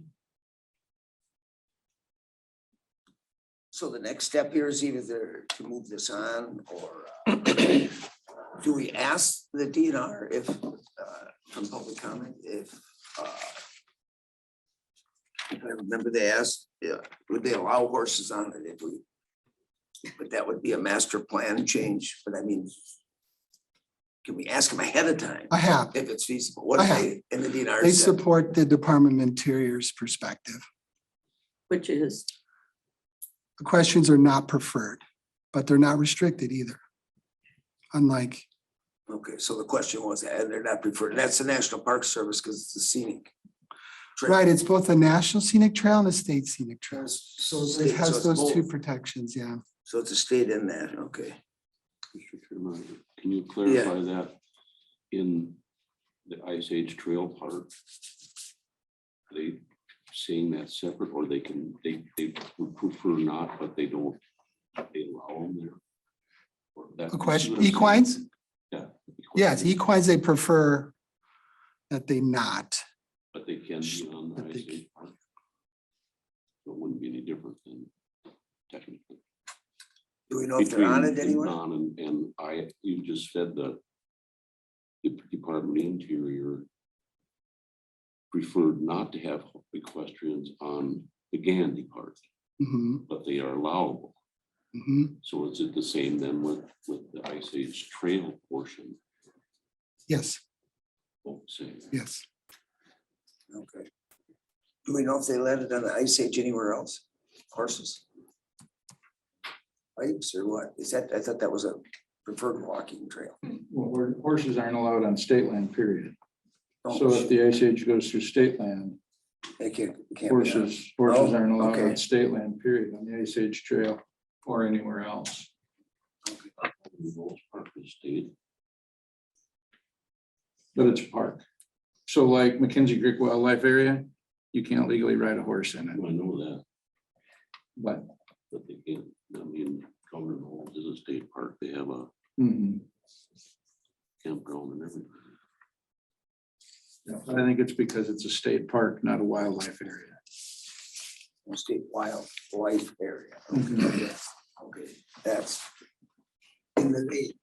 So the next step here is either to move this on or do we ask the DNR if, from public comment, if I remember they asked, would they allow horses on it if we, but that would be a master plan change, but I mean, can we ask them ahead of time? I have. If it's feasible, what I if have. they, in the DNR They said, support the Department of Interior's perspective. Which is, The questions are not preferred, but they're not restricted either. Unlike, okay, so the question was, and they're not preferred, that's the National Park Service because it's a scenic. trail. right, it's both a national scenic trail and a state scenic trail. So State, it has it's those two both. protections, yeah. So it's a state in that, okay. Mr. Chairman, can you clarify that in the Ice Age Trail Park? Are they saying that separate, or they would prefer not, but they don't, they allow them there? Or that- A question, you see what I'm saying? equines? Yeah. Yes, equines, they prefer that they not. But they can be on the But they Ice Age Park. So it wouldn't be any different than technically. Do we know if they're on it Between anyway? Don and I, you just said the Department of Interior preferred not to have equestrians on the Gandy part, Mhm, but they are allowable. mhm. So is it the same then with the Ice Age Trail portion? Yes, Oh, same. yes. Okay. Do we know if they let it on the Ice Age anywhere else? Horses? Pipes or what? Is that, I thought that was a preferred walking trail. Well, horses aren't allowed on state land, period. Oh, So if the Ice Age goes through state land, They can't be on. horses Oh, aren't allowed okay. on state land, period, on the Ice Age Trail or anywhere else. Most Park is state. But it's a park. So like Mackenzie Creek Wildlife Area, you can't legally ride a horse in it, I know that, but but they can't, I mean, Cumberland Falls is a state park. They have a mhm. campground and everything. Yeah, I think it's because it's a state park, not a wildlife area. State wildlife area. Mhm. Okay, that's in the lead.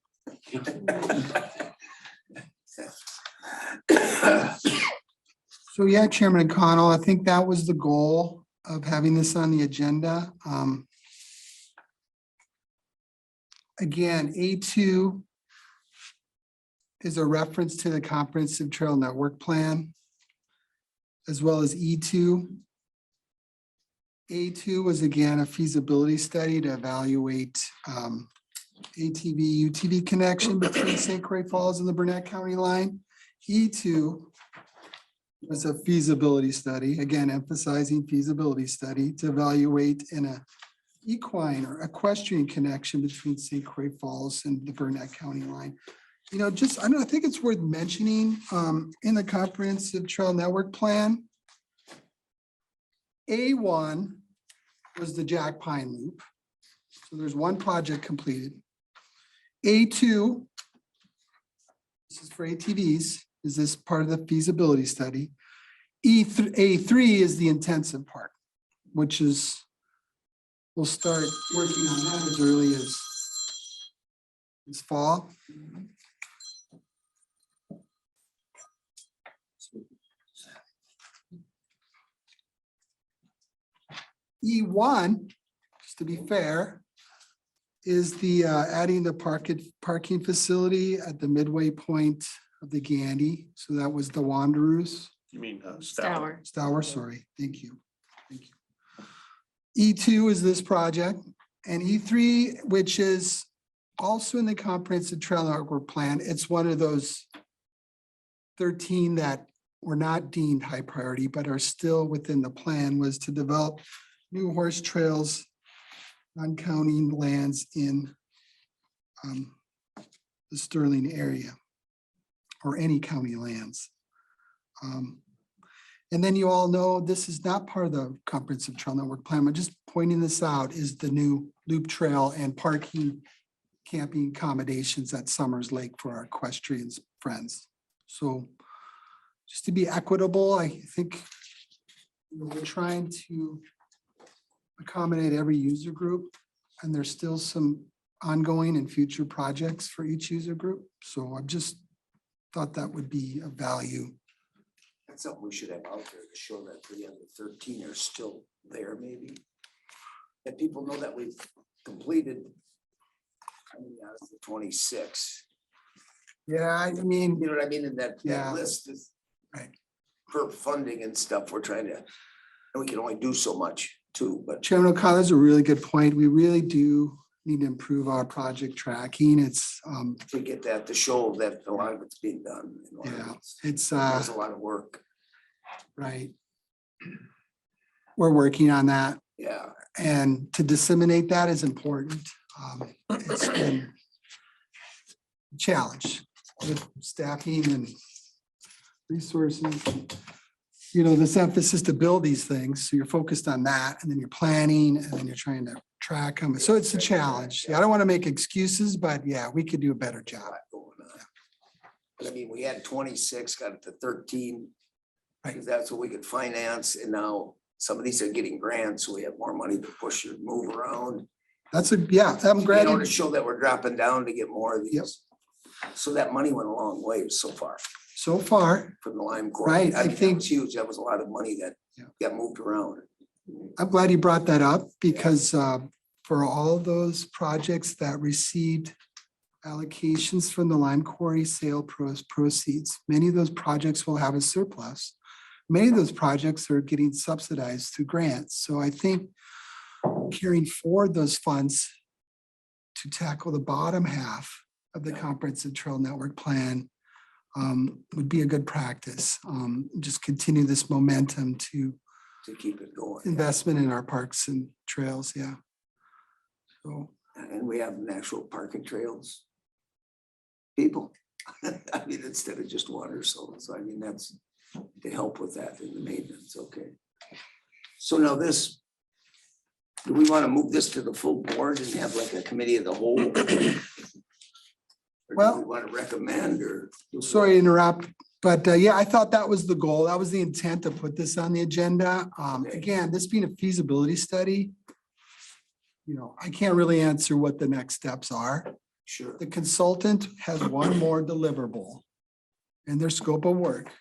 So yeah, Chairman O'Connell, I think that was the goal of having this on the agenda. Again, A2 is a reference to the Comprehensive Trail Network Plan, as well as E2. A2 was again a feasibility study to evaluate ATV, UTV connection between St. Croix Falls and the Burnett County line. E2 was a feasibility study, again emphasizing feasibility study to evaluate an equine or equestrian connection between St. Croix Falls and the Burnett County line. You know, just, I don't know, I think it's worth mentioning in the Comprehensive Trail Network Plan, A1 was the Jack Pine Loop. So there's one project completed. A2, this is for ATVs, is this part of the feasibility study. A3 is the intensive part, which is, we'll start working on that as early as this fall. E1, just to be fair, is the adding the parking facility at the midway point of the Gandy. So that was the Wanderers. You mean Stour. Stour, sorry, thank you. Thank you. E2 is this project, and E3, which is also in the Comprehensive Trail Network Plan. It's one of those 13 that were not deemed high priority, but are still within the plan, was to develop new horse trails on county lands in the Sterling area or any county lands. And then you all know this is not part of the Comprehensive Trail Network Plan. I'm just pointing this out is the new loop trail and parking camping accommodations at Summers Lake for our equestrian friends. So just to be equitable, I think we're trying to accommodate every user group, and there's still some ongoing and future projects for each user group. So I just thought that would be of value. That's something we should have out there to show that the under 13 are still there, maybe. That people know that we've completed. I mean, out of the 26. Yeah, I mean, You know what I mean? And that Yeah. list is. Right. For funding and stuff, we're trying to, and we can only do so much too, but Chairman O'Connor, that's a really good point. We really do need to improve our project tracking. It's, to get that to show that a lot of it's being done. and a lot of Yeah, it's- it's, There's a lot of work. right. We're working on that, Yeah. and to disseminate that is important. It's been a challenge with staffing and resources. You know, this emphasis to build these things, so you're focused on that, and then you're planning, and then you're trying to track them. So it's a challenge. I don't want to make excuses, but yeah, we could do a better job. Going on. But I mean, we had 26, got it to 13. Right. Because that's what we could finance, and now some of these are getting grants, so we have more money to push and move around. Yeah, I'm glad. To show that we're dropping down to get more of these. Yep. So that money went a long way so far So far, from the Lime Corps. Right, I mean, that think- was huge. That was a lot of money that Yeah. got moved around. I'm glad you brought that up, because for all of those projects that received allocations from the lime quarry sale proceeds, many of those projects will have a surplus. Many of those projects are getting subsidized through grants. So I think carrying forward those funds to tackle the bottom half of the comprehensive trail network plan would be a good practice. Just continue this momentum to keep it going. investment in our parks and trails, yeah. So, And we have natural parking trails. People, I mean, instead of just one or so. So I mean, that's to help with that in the maintenance, okay. So now this, do we want to move this to the full board and have like a committee of the whole? Or do Well- we want to recommend or? sorry to interrupt, but yeah, I thought that was the goal. That was the intent to put this on the agenda. Again, this being a feasibility study, you know, I can't really answer what the next steps are. Sure. The consultant has one more deliverable in their scope of work,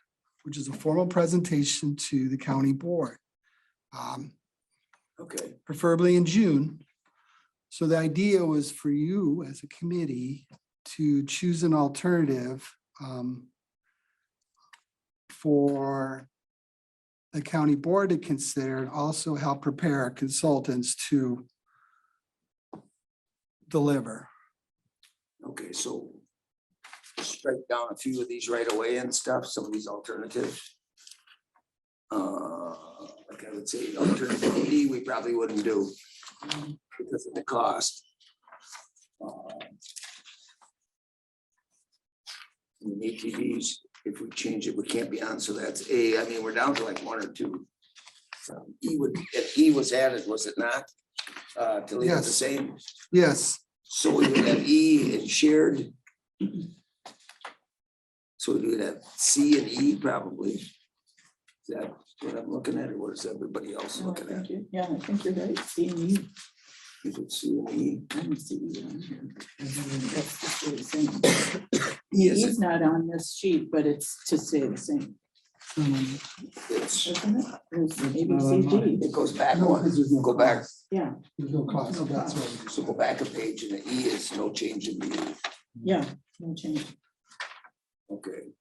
which is a formal presentation to the county board, Okay, preferably in June. So the idea was for you as a committee to choose an alternative for the county board to consider, and also help prepare our consultants to deliver. okay, so strike down a few of these right away and stuff, some of these alternatives. Like I would say, alternative D, we probably wouldn't do because of the cost. And the ATVs, if we change it, we can't be on, so that's A. I mean, we're down to like one or two. E would, if E was added, was it not? To leave it the Yes. same, Yes, so we would have E and shared. So we would have C and E probably. Is that what I'm looking at, or what is everybody else No, I looking think at? yeah, I think you're right. C and E. Is it C and E? I don't see E on here. That's to stay the same. E is, It's not on this sheet, but it's to stay the same, it's, isn't it? There's A, B, not C, on mine. D. it goes back No, one, 'cause there's no go back, cost. Yeah, There's no cost, so that's what. so go back a page and the E is no change in the E. yeah, no change. Okay.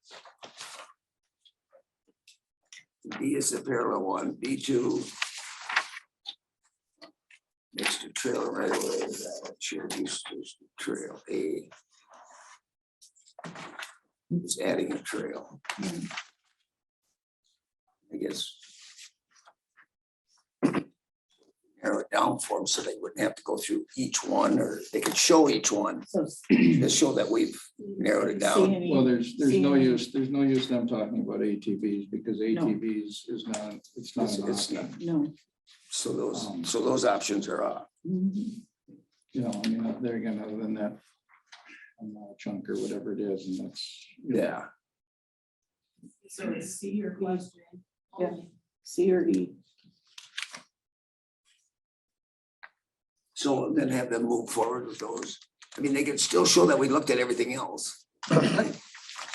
B is the parallel one, B2. Next to trail right away, shared use trail, A. It's adding a trail. I guess. Narrow it down for them so they wouldn't have to go through each one, or they could show each one, So to show that we've narrowed it C down. and E. Well, there's C no and E. use them talking about ATVs because ATVs is not, it's not an It's not. option. No, So those options are off. Mhm. You know, I mean, there again, other than that chunk or whatever it is, and that's. you know, Yeah. So it's C your question. Yeah, C or E. So then have them move forward with those. I mean, they can still show that we looked at everything else.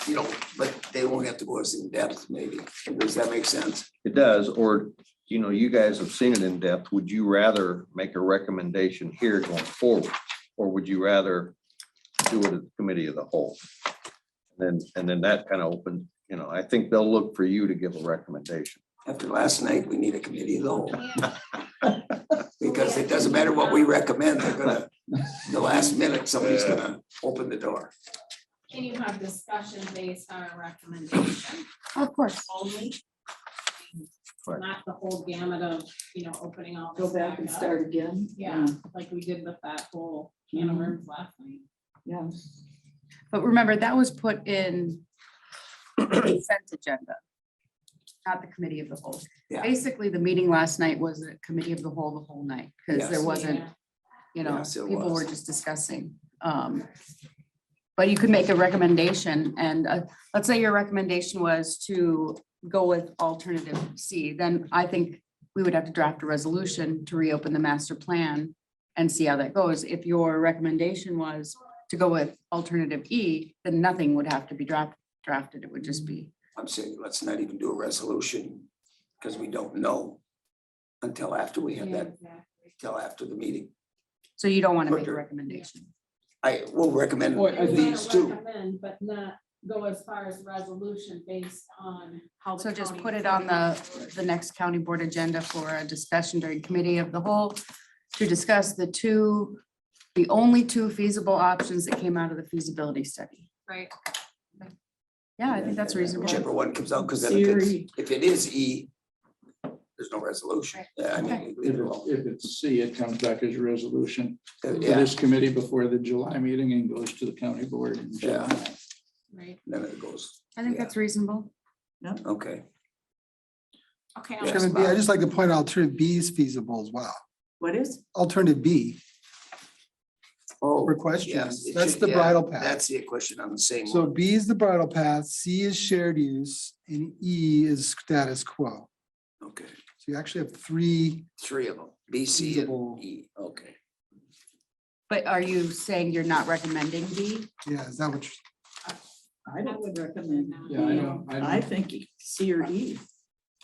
You know, but they won't have to go as in depth, maybe. Does that make sense? It does, or, you know, you guys have seen it in depth. Would you rather make a recommendation here going forward? Or would you rather do it at the committee of the whole? And then that kind of opens, you know, I think they'll look for you to give a recommendation. After last night, we need a committee of the whole. Because it doesn't matter what we recommend, they're gonna, the last minute, somebody's gonna open the door. Can you have discussion based on a recommendation Of course. only? Right. Not the whole gamut of, you know, opening all. Go this back and up. start again. Yeah, like we did with that whole can of worms last night. Yeah. But remember, that was put in the consent agenda, not the committee of the whole. Yeah. Basically, the meeting last night was a committee of the whole night, because there Yes. wasn't, Yeah. you know, Yes, it people was. were just discussing. But you could make a recommendation, and let's say your recommendation was to go with alternative C, then I think we would have to draft a resolution to reopen the master plan and see how that goes. If your recommendation was to go with alternative E, then nothing would have to be drafted. It would just be. I'm saying, let's not even do a resolution, because we don't know until after we have that, till after the meeting. So you don't want to make a Or- recommendation. I will recommend Well, I think- these two. Recommend, but not go as far as resolution based on how. the So just county put it on the next county board agenda for a discussion during committee of the whole to discuss the only two feasible options that came out of the feasibility study. Right. Yeah, I think that's reasonable. Whichever one comes out, because then C or if E. it is E, there's no resolution. Yeah, I Okay. mean, leave it alone. If it's C, it comes back as a resolution to Yeah, this committee before the July meeting and goes to the county board in July. Right. then it goes, I think that's reasonable. okay. Okay. It's Yes, gonna be, I Bob. just like to point out alternative B is feasible as well. What is? Alternative B Oh, for yes, questions. it That's should- the yeah, bridle path. That's the question on the same So one. B is the bridle path, C is shared use, and E is status quo. Okay, So you actually have three. three of them, B, C, Feasible. and E, okay. But are you saying you're not recommending B? Yeah, is that what? I would recommend. Yeah, I know, I think C or E. I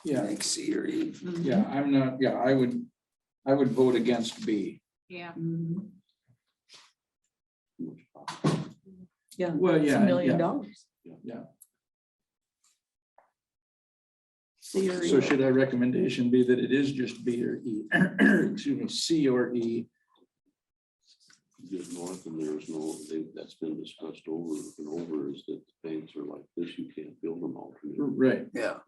Yeah, think C or E. yeah, I'm not, yeah, I would vote against B. Yeah. Mhm. Yeah. Well, It's yeah, $1 million. Yeah. C or E. So should our recommendation be that it is just B or E? Excuse me, C or E? Just north and there's no, that's been discussed over and over is that the banks are like this, you can't build them alternate. Right. Yeah,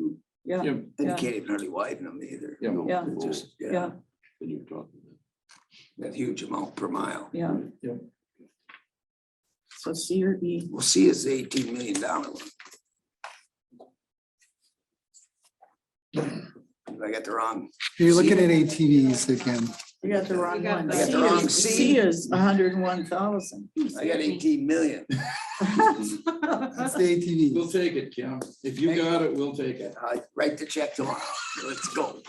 Yeah, Yeah, and you Yeah. can't even hardly widen them either. Yeah. No, Yeah. no, Just, yeah, yeah, then you're talking. that huge amount per mile. yeah. Yeah. So C or E. Well, C is the $18 million one. I got the wrong, You're looking at ATVs again. You got the wrong one. I got the wrong C C. is 101,000. I got 18 million. That's the We'll ATVs. take it, Kim. If you got it, we'll take it. I write the check tomorrow. Let's go.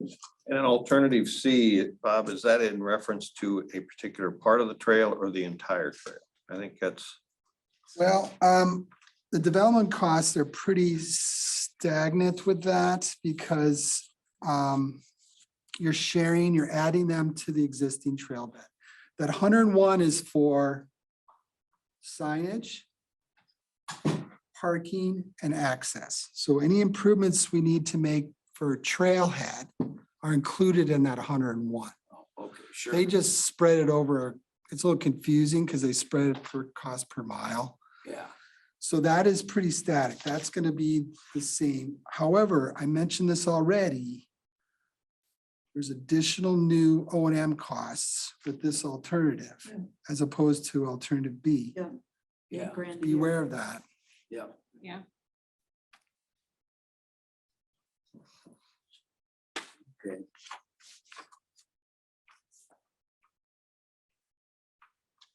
And an alternative C, Bob, is that in reference to a particular part of the trail or the entire trail? I think that's, Well, the development costs are pretty stagnant with that because you're adding them to the existing trail bed. That 101 is for signage, parking, and access. So any improvements we need to make for trailhead are included in that 101. Okay, sure. They just spread it over. It's a little confusing because they spread it per cost per mile. Yeah, So that is pretty static. That's going to be the same. However, I mentioned this already. There's additional new O&M costs with this alternative as opposed to alternative B. yeah, Be aware of that. yeah. Yeah. Okay.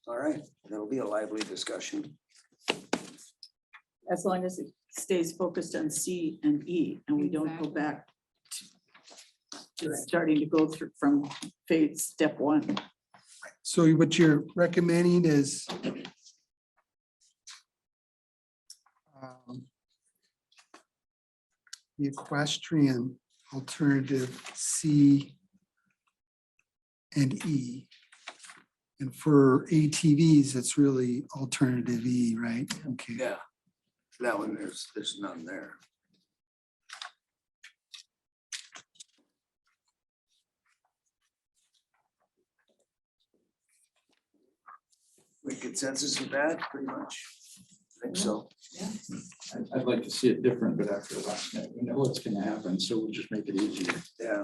All right, that'll be a lively discussion. As long as it stays focused on C and E and we don't go Exactly. back to starting to go through from phase step one. So what you're recommending is the equestrian alternative C and E. And for ATVs, it's really alternative E, right? Okay. Yeah. That one, there's none there. We consensus with that, pretty much. I think so. I'd like to see it different, but after last night, we know what's gonna happen, so we'll just make it easier. Yeah.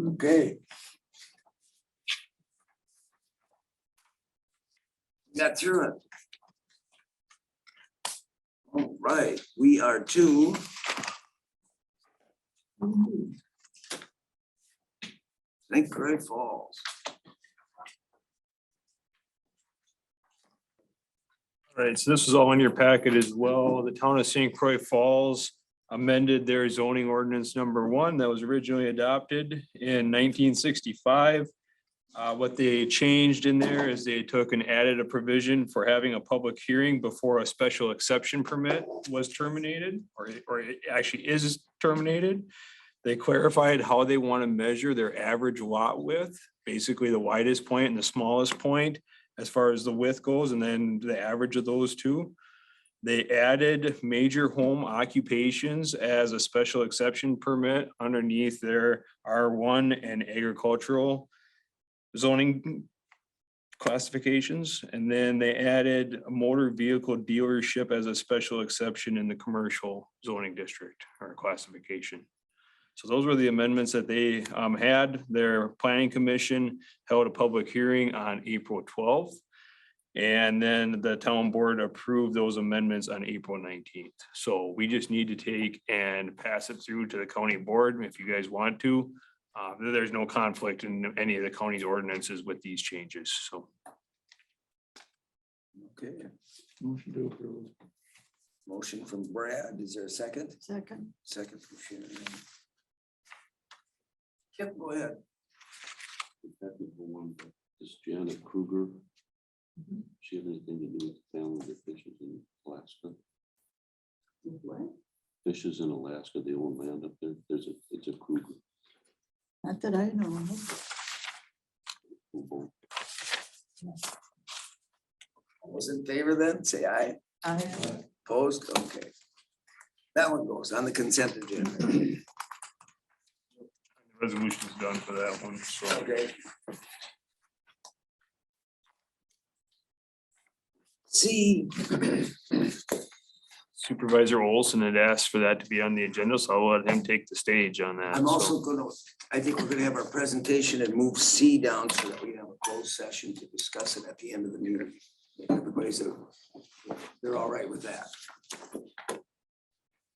Okay. Got through it. All right, we are to St. Croix Falls. All right, so this is all in your packet as well. The town of St. Croix Falls amended their zoning ordinance number 1 that was originally adopted in 1965. What they changed in there is they took and added a provision for having a public hearing before a special exception permit was terminated, or it actually is terminated. They clarified how they want to measure their average lot width, basically the widest point and the smallest point as far as the width goes, and then the average of those two. They added major home occupations as a special exception permit underneath their R1 and agricultural zoning classifications. And then they added a motor vehicle dealership as a special exception in the commercial zoning district or classification. So those were the amendments that they had. Their planning commission held a public hearing on April 12th. And then the town board approved those amendments on April 19th. So we just need to take and pass it through to the county board if you guys want to. There's no conflict in any of the county's ordinances with these changes, so. Okay, Motion to approve. motion from Brad. Is there a second? Second. Second from Sharon. Yep, go ahead. The technical one, but this Janet Kruger. She have anything to do with the family that fishes in Alaska? What? Fishes in Alaska, they own land up there. It's a Kruger. Not that I know. Well, All those in favor then, say aye. Opposed? Okay. That one goes on the consent agenda. Resolution is done for that one, so. Okay. C, Supervisor Olson had asked for that to be on the agenda, so I'll let him take the stage on that. I'm so. also gonna, I think we're gonna have our presentation and move C down so that we have a closed session to discuss it at the end of the meeting. Everybody's, they're all right with that.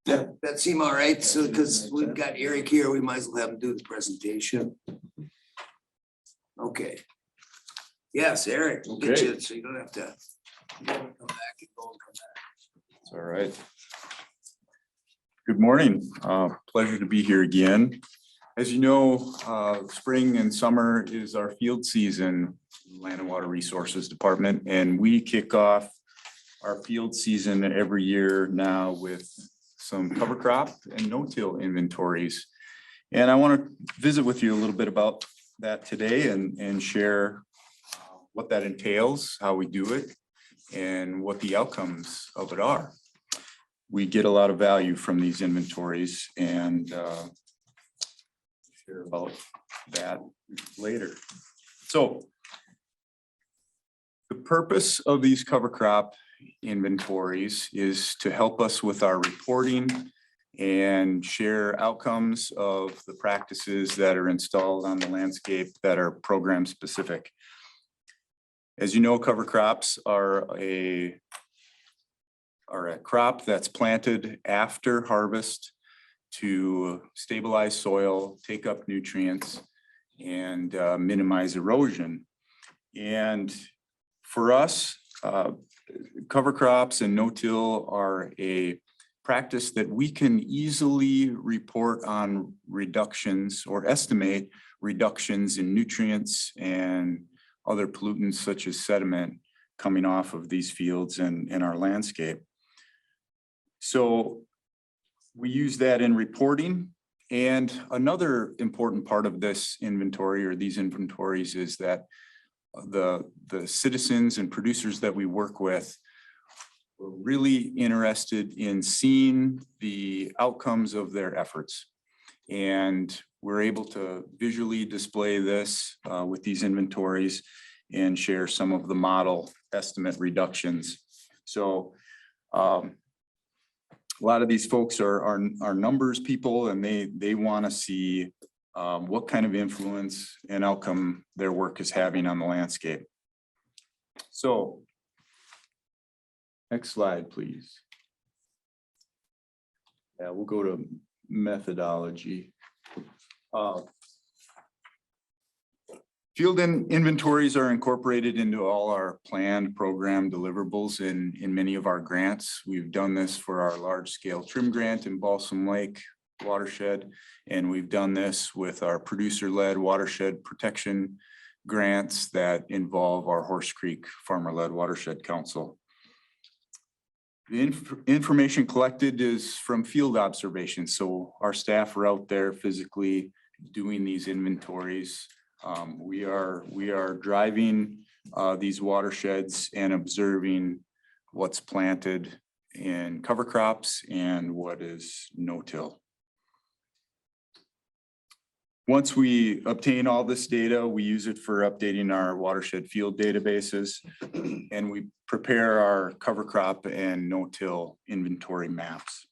Yeah, that seem all right, so, because we've got Eric here, we might as well have him do the presentation. Okay. Yes, Eric, we'll get you, so you don't have to come back and go and come back. All right. Good morning. Pleasure to be here again. As you know, spring and summer is our field season, Land and Water Resources Department, and we kick off our field season every year now with some cover crop and no-till inventories. And I want to visit with you a little bit about that today and share what that entails, how we do it, and what the outcomes of it are. We get a lot of value from these inventories and share about that later. So the purpose of these cover crop inventories is to help us with our reporting and share outcomes of the practices that are installed on the landscape that are program specific. As you know, cover crops are a crop that's planted after harvest to stabilize soil, take up nutrients, and minimize erosion. And for us, cover crops and no-till are a practice that we can easily report on reductions or estimate reductions in nutrients and other pollutants such as sediment coming off of these fields and in our landscape. So we use that in reporting. And another important part of this inventory or these inventories is that the citizens and producers that we work with were really interested in seeing the outcomes of their efforts. And we're able to visually display this with these inventories and share some of the model estimate reductions. So a lot of these folks are numbers people, and they want to see what kind of influence and outcome their work is having on the landscape. So next slide, please. Yeah, we'll go to methodology. Field inventories are incorporated into all our planned program deliverables in many of our grants. We've done this for our large scale trim grant in Balsam Lake watershed, and we've done this with our producer-led watershed protection grants that involve our Horse Creek Farmer-led Watershed Council. The information collected is from field observations. So our staff are out there physically doing these inventories. We are driving these watersheds and observing what's planted in cover crops and what is no-till. Once we obtain all this data, we use it for updating our watershed field databases, and we prepare our cover crop and no-till inventory maps.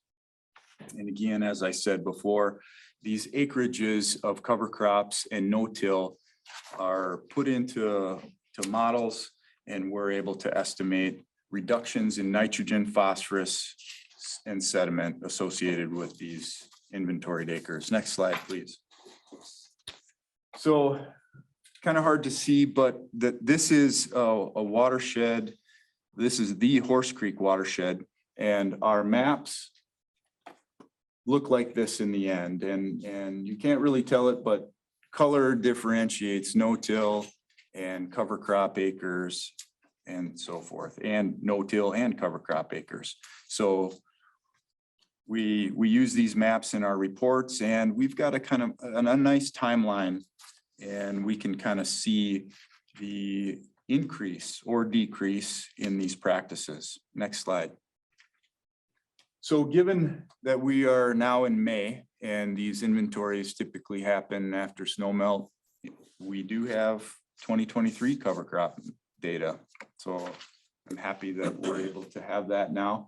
And again, as I said before, these acreages of cover crops and no-till are put into models, and we're able to estimate reductions in nitrogen, phosphorus, and sediment associated with these inventoried acres. Next slide, please. So kind of hard to see, but this is a watershed. This is the Horse Creek watershed, and our maps look like this in the end. And you can't really tell it, but color differentiates no-till and cover crop acres and so forth, and no-till and cover crop acres. So we use these maps in our reports, and we've got a kind of a nice timeline, and we can kind of see the increase or decrease in these practices. Next slide. So given that we are now in May and these inventories typically happen after snow melt, we do have 2023 cover crop data. So I'm happy that we're able to have that now.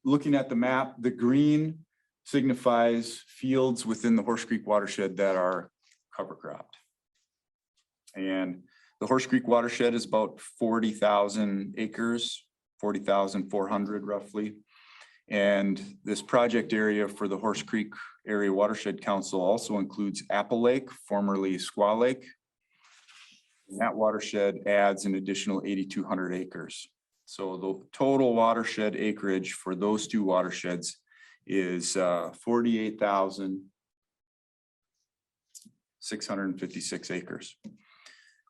Looking at the map, the green signifies fields within the Horse Creek watershed that are cover cropped. And the Horse Creek watershed is about 40,000 acres, 40,400 roughly. And this project area for the Horse Creek Area Watershed Council also includes Apple Lake, formerly Squaw Lake. And that watershed adds an additional 8,200 acres. So the total watershed acreage for those two watersheds is 48,656 acres.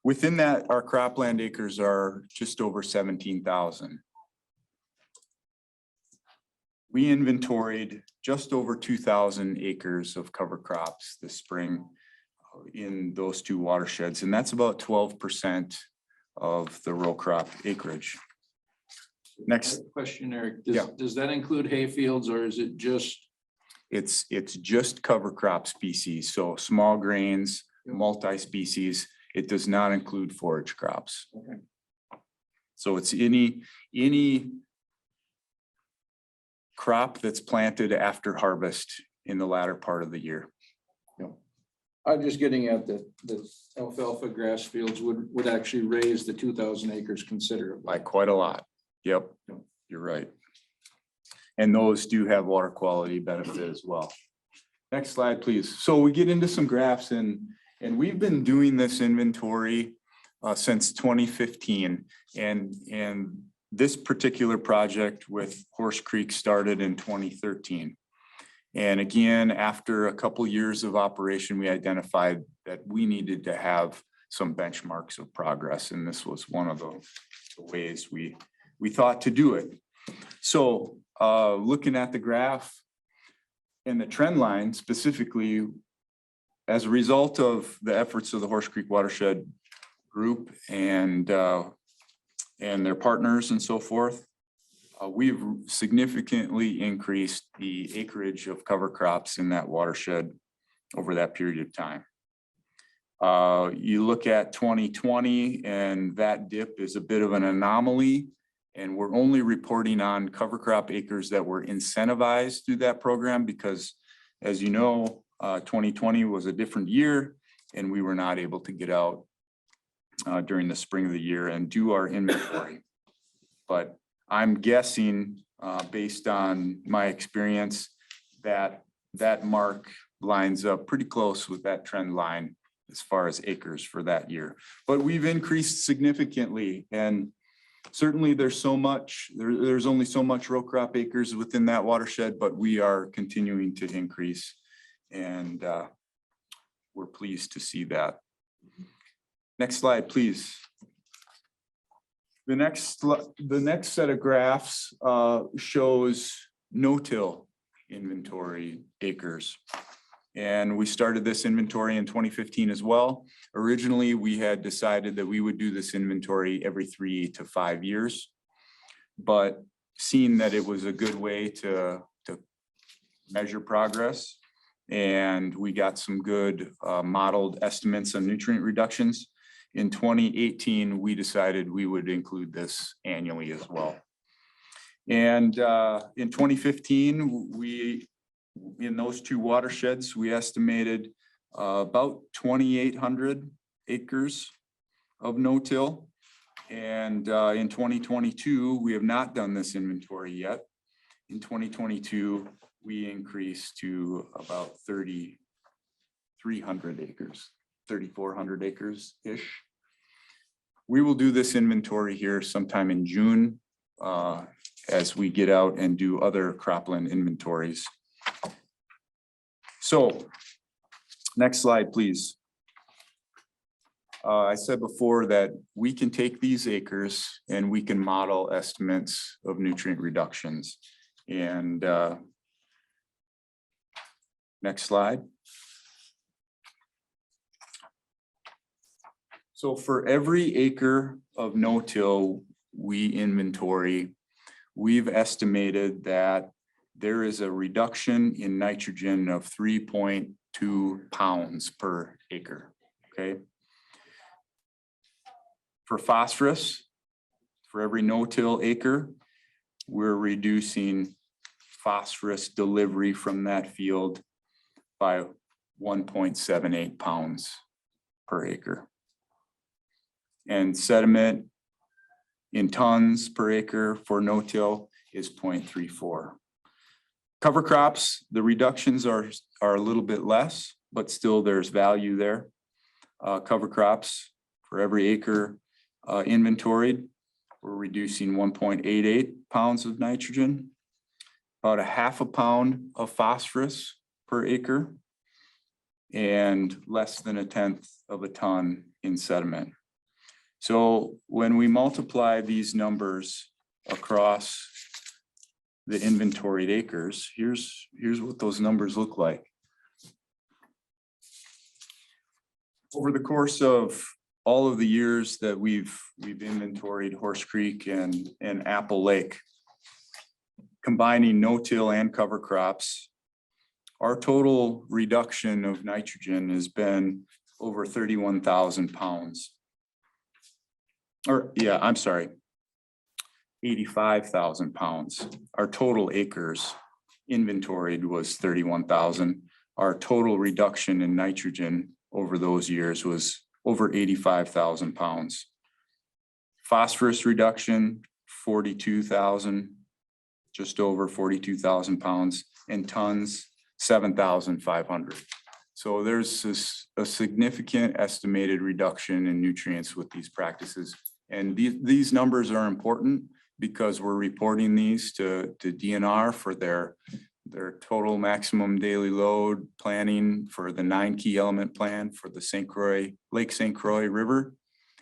Within that, our cropland acres are just over 17,000. We inventoried just over 2,000 acres of cover crops this spring in those two watersheds, and that's about 12% of the row crop acreage. Next question, Eric. Yeah. Does that include hay fields, or is it just? It's just cover crop species, so small grains, multi-species. It does not include forage crops. Okay. So it's any crop that's planted after harvest in the latter part of the year. I'm just getting at the alfalfa grass fields would actually raise the 2,000 acres considerably. By quite a lot. Yep, you're right. And those do have water quality benefit as well. Next slide, please. So we get into some graphs, and we've been doing this inventory since 2015. And this particular project with Horse Creek started in 2013. And again, after a couple years of operation, we identified that we needed to have some benchmarks of progress. And this was one of the ways we thought to do it. So looking at the graph and the trend line specifically, as a result of the efforts of the Horse Creek Watershed Group and their partners and so forth, we've significantly increased the acreage of cover crops in that watershed over that period of time. You look at 2020 and that dip is a bit of an anomaly, and we're only reporting on cover crop acres that were incentivized through that program because, as you know, 2020 was a different year and we were not able to get out during the spring of the year and do our inventory. But I'm guessing, based on my experience, that that mark lines up pretty close with that trend line as far as acres for that year. But we've increased significantly, and certainly there's only so much row crop acres within that watershed, but we are continuing to increase, and we're pleased to see that. Next slide, please. The next set of graphs shows no-till inventory acres. And we started this inventory in 2015 as well. Originally, we had decided that we would do this inventory every 3 to 5 years. But seeing that it was a good way to measure progress, and we got some good modeled estimates on nutrient reductions, in 2018, we decided we would include this annually as well. And in 2015, in those two watersheds, we estimated about 2,800 acres of no-till. And in 2022, we have not done this inventory yet. In 2022, we increased to about 3,300 acres, 3,400 acres-ish. We will do this inventory here sometime in June as we get out and do other cropland inventories. So next slide, please. I said before that we can take these acres and we can model estimates of nutrient reductions. And next slide. So for every acre of no-till we inventory, we've estimated that there is a reduction in nitrogen of 3.2 pounds per acre, okay? For phosphorus, for every no-till acre, we're reducing phosphorus delivery from that field by 1.78 pounds per acre. And sediment in tons per acre for no-till is 0.34. Cover crops, the reductions are a little bit less, but still there's value there. Cover crops for every acre inventoried, we're reducing 1.88 pounds of nitrogen, about 0.5 pound of phosphorus per acre, and less than 1/10 of a ton in sediment. So when we multiply these numbers across the inventoried acres, here's what those numbers look like. Over the course of all of the years that we've inventoried Horse Creek and Apple Lake, combining no-till and cover crops, our total reduction of nitrogen has been over 31,000 pounds. Or yeah, I'm sorry, 85,000 pounds. Our total acres inventoried was 31,000. Our total reduction in nitrogen over those years was over 85,000 pounds. Phosphorus reduction, 42,000, just over 42,000 pounds, and tons, 7,500. So there's a significant estimated reduction in nutrients with these practices. And these numbers are important because we're reporting these to DNR for their total maximum daily load planning for the 9 key element plan for the Lake St. Croix River.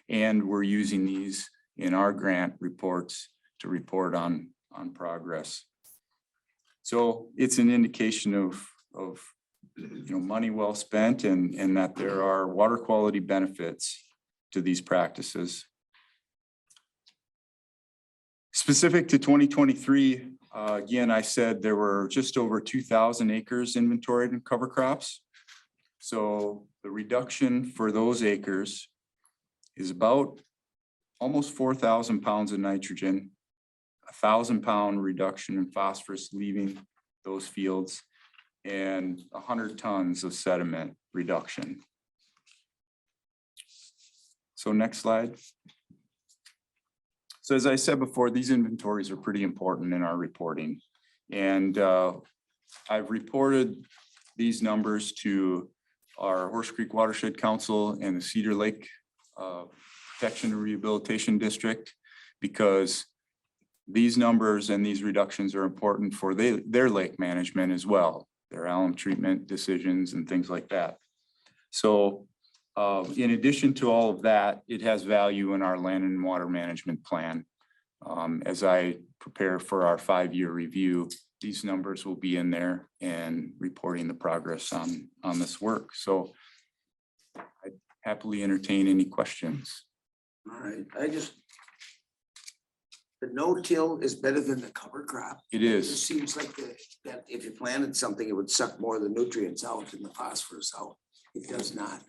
And we're using these in our grant reports to report on progress. So it's an indication of money well spent and that there are water quality benefits to these practices. Specific to 2023, again, I said there were just over 2,000 acres inventoried in cover crops. So the reduction for those acres is about almost 4,000 pounds of nitrogen, 1,000-pound reduction in phosphorus leaving those fields, and 100 tons of sediment reduction. So next slide. So as I said before, these inventories are pretty important in our reporting. And I've reported these numbers to our Horse Creek Watershed Council and the Cedar Lake Protection and Rehabilitation District, because these numbers and these reductions are important for their lake management as well, their alum treatment decisions and things like that. So in addition to all of that, it has value in our land and water management plan. As I prepare for our 5-year review, these numbers will be in there and reporting the progress on this work. So I happily entertain any questions. All right, the no-till is better than the cover crop. It It is. seems like that if you planted something, it would suck more of the nutrients out and the phosphorus out. It does not.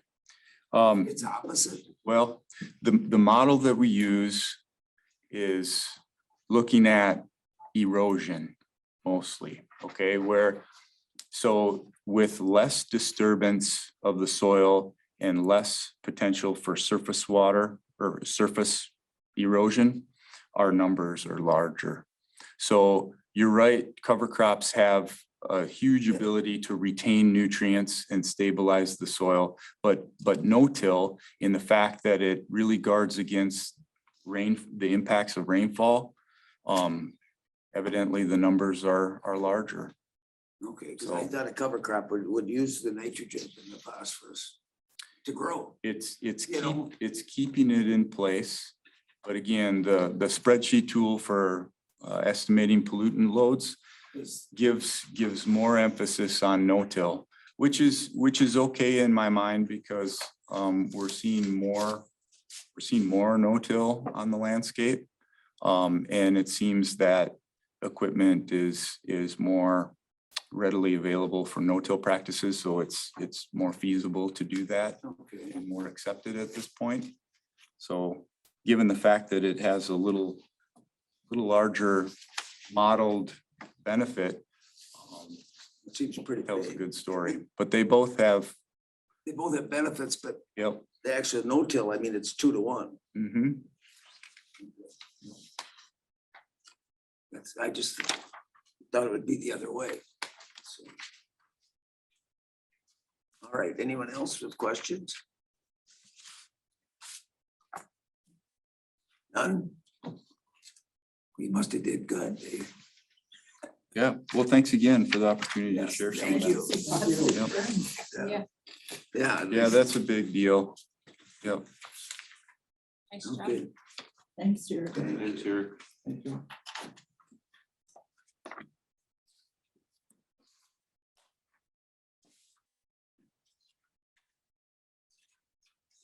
It's opposite. Well, the model that we use is looking at erosion mostly, okay, so with less disturbance of the soil and less potential for surface water or surface erosion, our numbers are larger. So you're right, cover crops have a huge ability to retain nutrients and stabilize the soil, but no-till, in the fact that it really guards against the impacts of rainfall, evidently the numbers are larger. Okay, because I thought a cover crop would use the nitrogen and the phosphorus to grow. It's You know. keeping it in place. But again, the spreadsheet tool for estimating pollutant loads gives more emphasis on no-till, which is okay in my mind, because we're seeing more no-till on the landscape. And it seems that equipment is more readily available for no-till practices. So it's more feasible to do that and more accepted at this point. So given the fact that it has a little larger modeled benefit, It seems pretty tells a big. good story. But they both have, They both have benefits, but yep. the actual no-till, I mean, it's 2 to 1. Mm-hmm. I just thought it would be the other way. So. All right, anyone else with questions? None? We must have did good, Dave. Yeah, well, thanks again for the opportunity to share some of Thank that. you. Yeah. Yeah. Yeah, that's a big deal. Yep. Nice job. Okay. Thanks, Eric. Thanks, Eric. Thank you.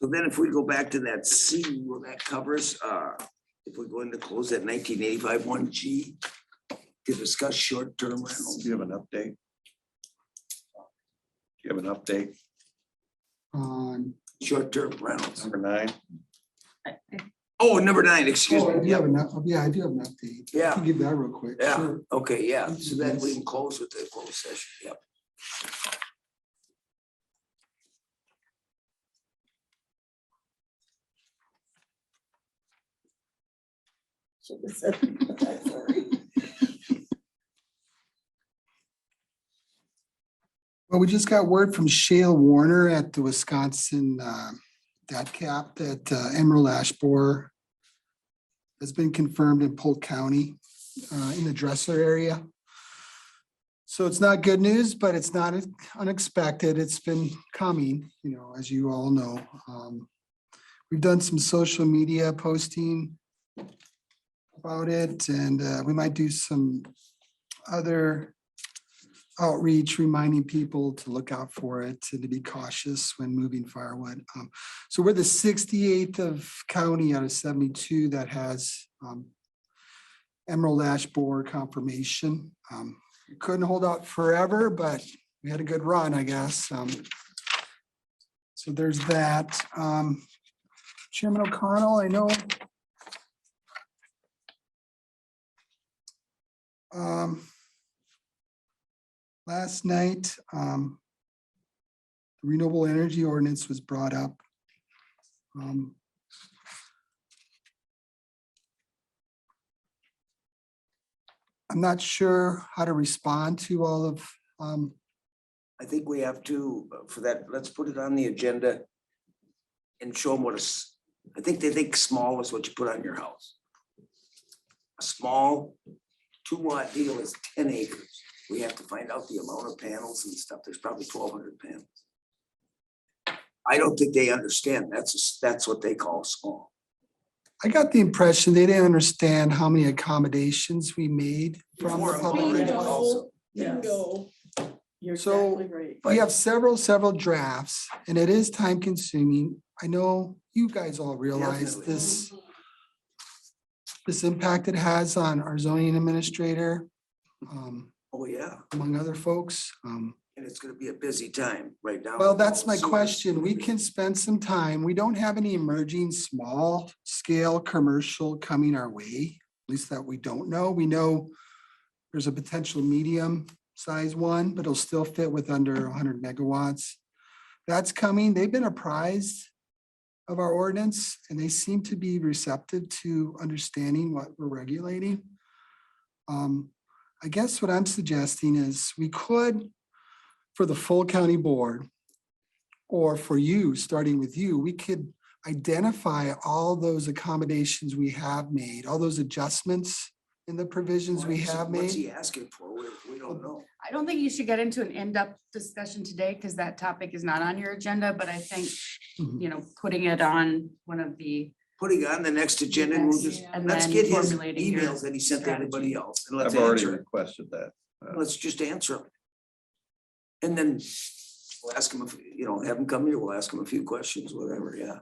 So then if we go back to that C, will that covers, if we're going to close that 1985 1G to discuss short-term rentals? Do you have an update? Do you have an update? On, Short-term rentals. Number 9? Oh, number 9, excuse oh, I me. do have an, yeah, I do have an update. I Yeah. can give that real quick. Yeah, Sure. okay, yeah. So then we can close with the closed session. Yep. Should have said that, sorry. Well, we just got word from Shale Warner at the Wisconsin DATCAP that emerald ash borer has been confirmed in Polk County in the Dressler area. So it's not good news, but it's not unexpected. It's been coming, you know, as you all know. We've done some social media posting about it, and we might do some other outreach, reminding people to look out for it and to be cautious when moving firewood. So we're the 68th of county out of 72 that has emerald ash borer confirmation. We couldn't hold out forever, but we had a good run, I guess. So there's that. Chairman O'Connell, I know last night, the renewable energy ordinance was brought up. I'm not sure how to respond to all of, I think we have to, for that, let's put it on the agenda and show them what I think they think small is what you put on your house. A small 2-watt deal is 10 acres. We have to find out the amount of panels and stuff. There's probably 1,200 panels. I don't think they understand. That's what they call small. I got the impression they didn't understand how many accommodations we made from the public. Bingo. Also. Bingo. You're So exactly right. we have several drafts, and it is time consuming. I know you guys all realize Definitely. this impact it has on our zoning administrator, Oh, yeah. among other folks. And it's gonna be a busy time right now. Well, that's my question. We can spend some time. We don't have any emerging small scale commercial coming our way, at least that we don't know. We know there's a potential medium size one, but it'll still fit with under 100 megawatts. That's coming. They've been apprised of our ordinance, and they seem to be receptive to understanding what we're regulating. I guess what I'm suggesting is we could, for the full county board, or for you, starting with you, we could identify all those accommodations we have made, all those adjustments in the provisions we have What's made. he asking for? We don't know. I don't think you should get into an in-depth discussion today because that topic is not on your agenda, but I think, you know, putting it on one of the, Putting on the next agenda, and we'll just, Yes, and let's then get his formulating your emails that he sent to everybody else. And let's I've already answer it. requested that. Let's just answer them. And then we'll ask him if, you know, have him come here, we'll ask him a few questions, whatever, yeah.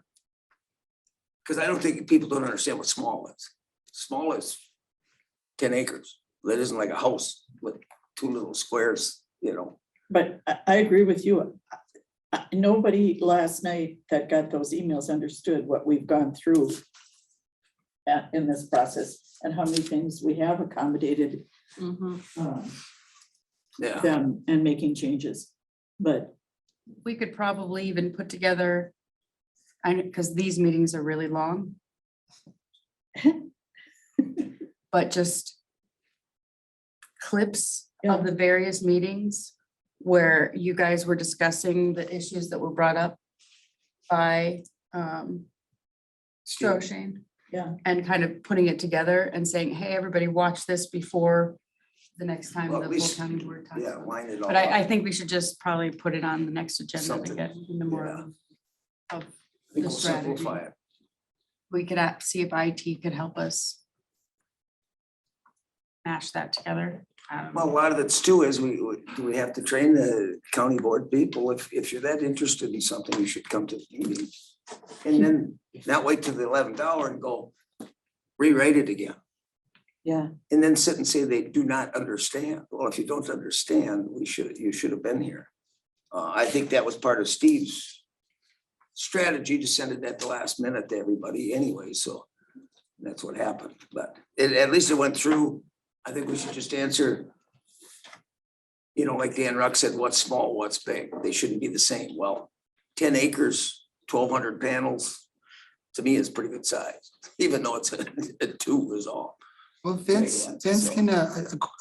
Because I don't think people don't understand what small is. Small is 10 acres. That isn't like a house with 2 little squares, you know. But I agree with you. Nobody last night that got those emails understood what we've gone through in this process and how many things we have accommodated Yeah. them and making changes. But we could probably even put together, because these meetings are really long. But just clips of the various meetings where you guys were discussing the issues that were brought up by Shane. Yeah. And kind of putting it together and saying, hey, everybody, watch this before the next time Well, the at full least, county board talks. yeah, line it all But I up. think we should just probably put it on the next agenda to Something. get into more Yeah. of I think the we'll strategy. simplify it. We could see if IT could help us mash that together. Well, a lot of it's too is do we have to train the county board people? If you're that interested in something, you should come to the meeting. And then not wait till the 11th hour and go rewrite it again. yeah, And then sit and say they do not understand. Well, if you don't understand, you should have been here. I think that was part of Steve's strategy to send it at the last minute to everybody anyway, so that's what happened. But at least it went through. I think we should just answer, you know, like Dan Ruck said, what's small, what's big? They shouldn't be the same. Well, 10 acres, 1,200 panels, to me is pretty good size, even though it's a 2 is all. Well, Vince Megawatts, Vince so. can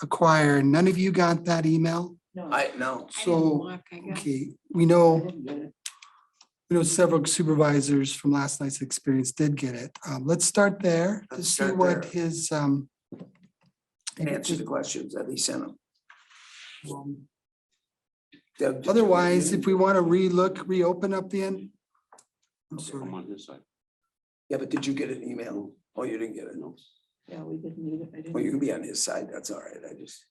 acquire, none of you got that email? No. No. So, okay, we know several supervisors from last night's experience did get it. Let's start there to Let's see start what there. his, Answer the questions that he sent them. Deb, did you- otherwise, if we want to reopen up the end. I'm I'm sorry. on his side. Yeah, but did you get an email? Oh, you didn't get it. No, Yeah, we didn't need it. I didn't. Well, you can be on his side. That's all right. I just.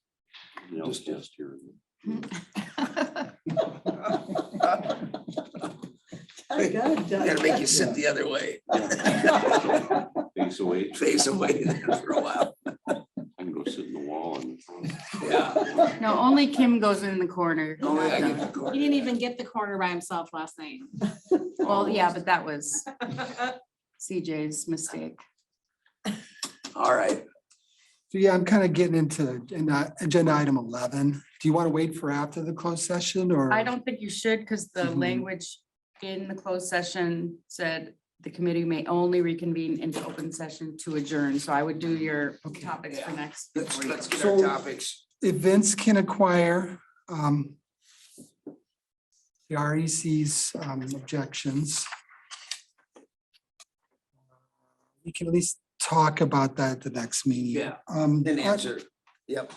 no, Just- just here. I got it done. Gotta make you sit the other way. Face away. Face away for a while. I can go sit in the wall and. Yeah. No, only Kim goes in the corner. Oh, yeah, I get the He corner. didn't even get the corner by himself last night. Oh. Well, yeah, but that was CJ's mistake. All right. So yeah, I'm kind of getting into agenda item 11. Do you want to wait for after the closed session or? I don't think you should, because the Mhm. language in the closed session said the committee may only reconvene into open session to adjourn. So I would do your topics for next. Let's get So- our topics. If Vince can acquire the REC's objections, we can at least talk about that at the next meeting. Yeah. Um, Then answer. Yep.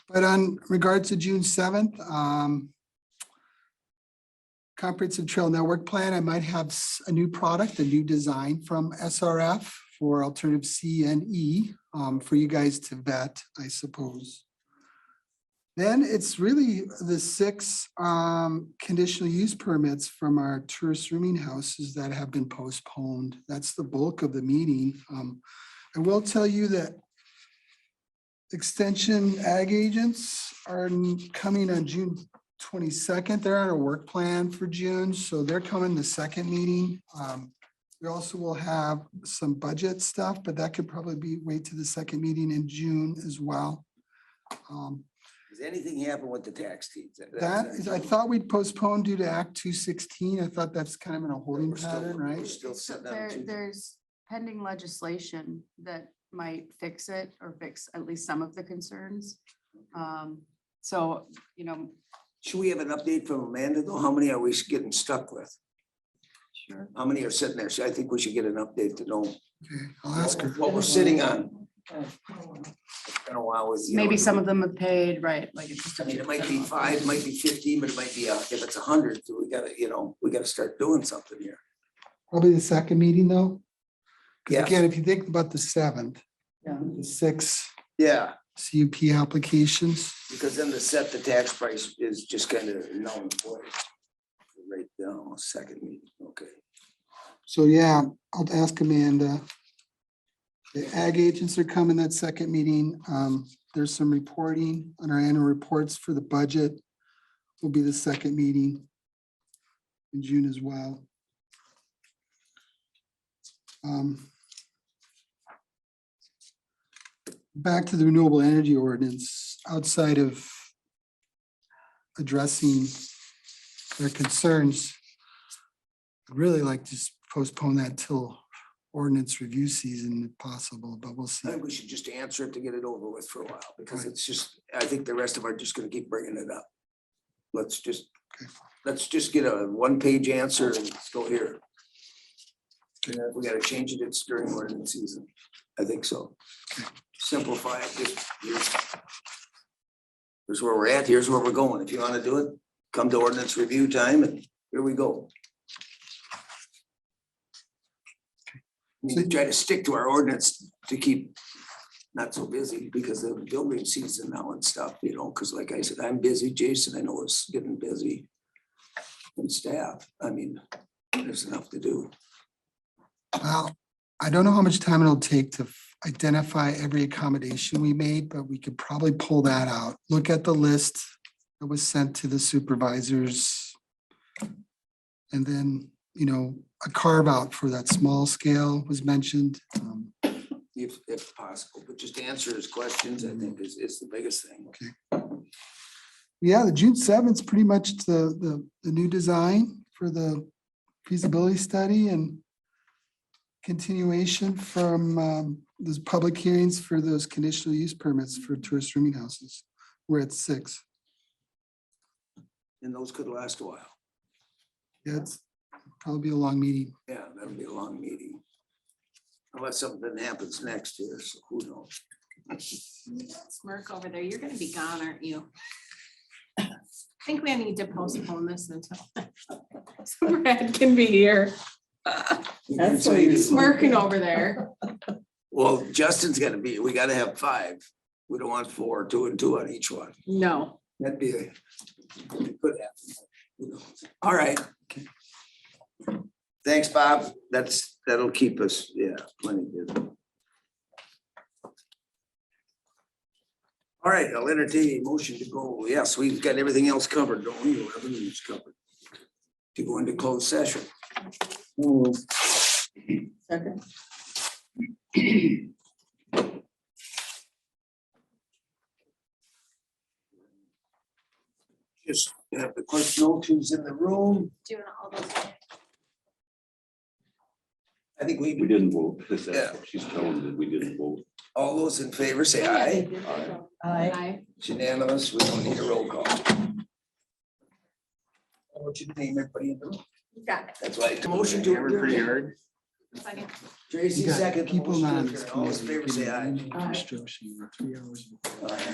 But on regards to June 7th, comprehensive trail network plan, I might have a new product, a new design from SRF for alternative C and E for you guys to vet, I suppose. Then it's really the 6 conditional use permits from our tourist rooming houses that have been postponed. That's the bulk of the meeting. I will tell you that Extension ag agents are coming on June 22nd. They're on a work plan for June, so they're coming the second meeting. We also will have some budget stuff, but that could probably be wait to the second meeting in June as well. Does anything happen with the tax deeds? That is, I thought we'd postpone due to Act 216. I thought that's kind of in a holding We're still- pattern, we're right? Still sitting on There, two. there's pending legislation that might fix it or fix at least some of the concerns. So, you know. Should we have an update from Amanda though? How many are we getting stuck with? Sure. How many are sitting there? So I think we should get an update to know Okay, I'll ask her. what we're sitting on. It's been a while with, you know, Maybe some of them have paid, right? Like it's just. I mean, it might be 5, it might be 15, but it might be, if it's 100, so we gotta, we gotta start doing something here. Probably the second meeting though. Yeah. Because again, if you think about the 7th, Yeah. the 6 Yeah, CUP applications. because then the set the tax price is just kind of null and void. Right now, second meeting, okay. So yeah, I'll ask Amanda. The ag agents are coming that second meeting. There's some reporting on our annual reports for the budget. Will be the second meeting in June as well. Back to the renewable energy ordinance, outside of addressing their concerns, I'd really like to just postpone that till ordinance review season if possible, but we'll I see. think we should just answer it to get it over with for a while, because it's just, I think the rest of them are just gonna keep bringing it up. Let's just get a 1-page answer and let's go here. And if we gotta change it, it's during ordinance season. I think so. Simplify it, just, here's where we're at, here's where we're going. If you wanna do it, come to ordinance review time and here we go. We need to try to stick to our ordinance to keep not so busy because of the building season now and stuff, because like I said, I'm busy. Jason, I know is getting busy. And staff, I mean, there's enough to do. Well, I don't know how much time it'll take to identify every accommodation we made, but we could probably pull that out. Look at the list that was sent to the supervisors. And then, a carve out for that small scale was mentioned. If possible, but just answer his questions, I think is the biggest thing. Yeah, the June 7th is pretty much the new design for the feasibility study and continuation from those public hearings for those conditional use permits for tourist rooming houses. We're at 6. And those could last a while. Yeah, it's probably be a long meeting. Yeah, that'll be a long meeting. Unless something happens next year, so who knows? Smirk over there, you're gonna be gone, aren't you? I think we need to postpone this until so Brad can be here. That's why you're Smirking over there. Well, Justin's gotta be, we gotta have 5. We don't want 4, 2 and 2 on each one. No. That'd be a. Could happen. Who knows? All right. Thanks, Bob. That'll keep us, yeah, plenty busy. All right, I'll entertain a motion to go. Yes, we've got everything else covered, don't we? Everything's covered. To go into closed session. Second. Just have the clerk know who's in the room. Doing all those. I think We didn't vote. That's what she's telling that we didn't vote. all those in favor say aye. Aye. It's unanimous. We don't need a roll call. I want you to name everybody in the room. Got it. That's why. Motion to Pretty adjourn. hard. Second. Tracy, You got second. people Motion to on this adjourn. All those in committee favor say aye. getting instruction 3 hours before. Aye.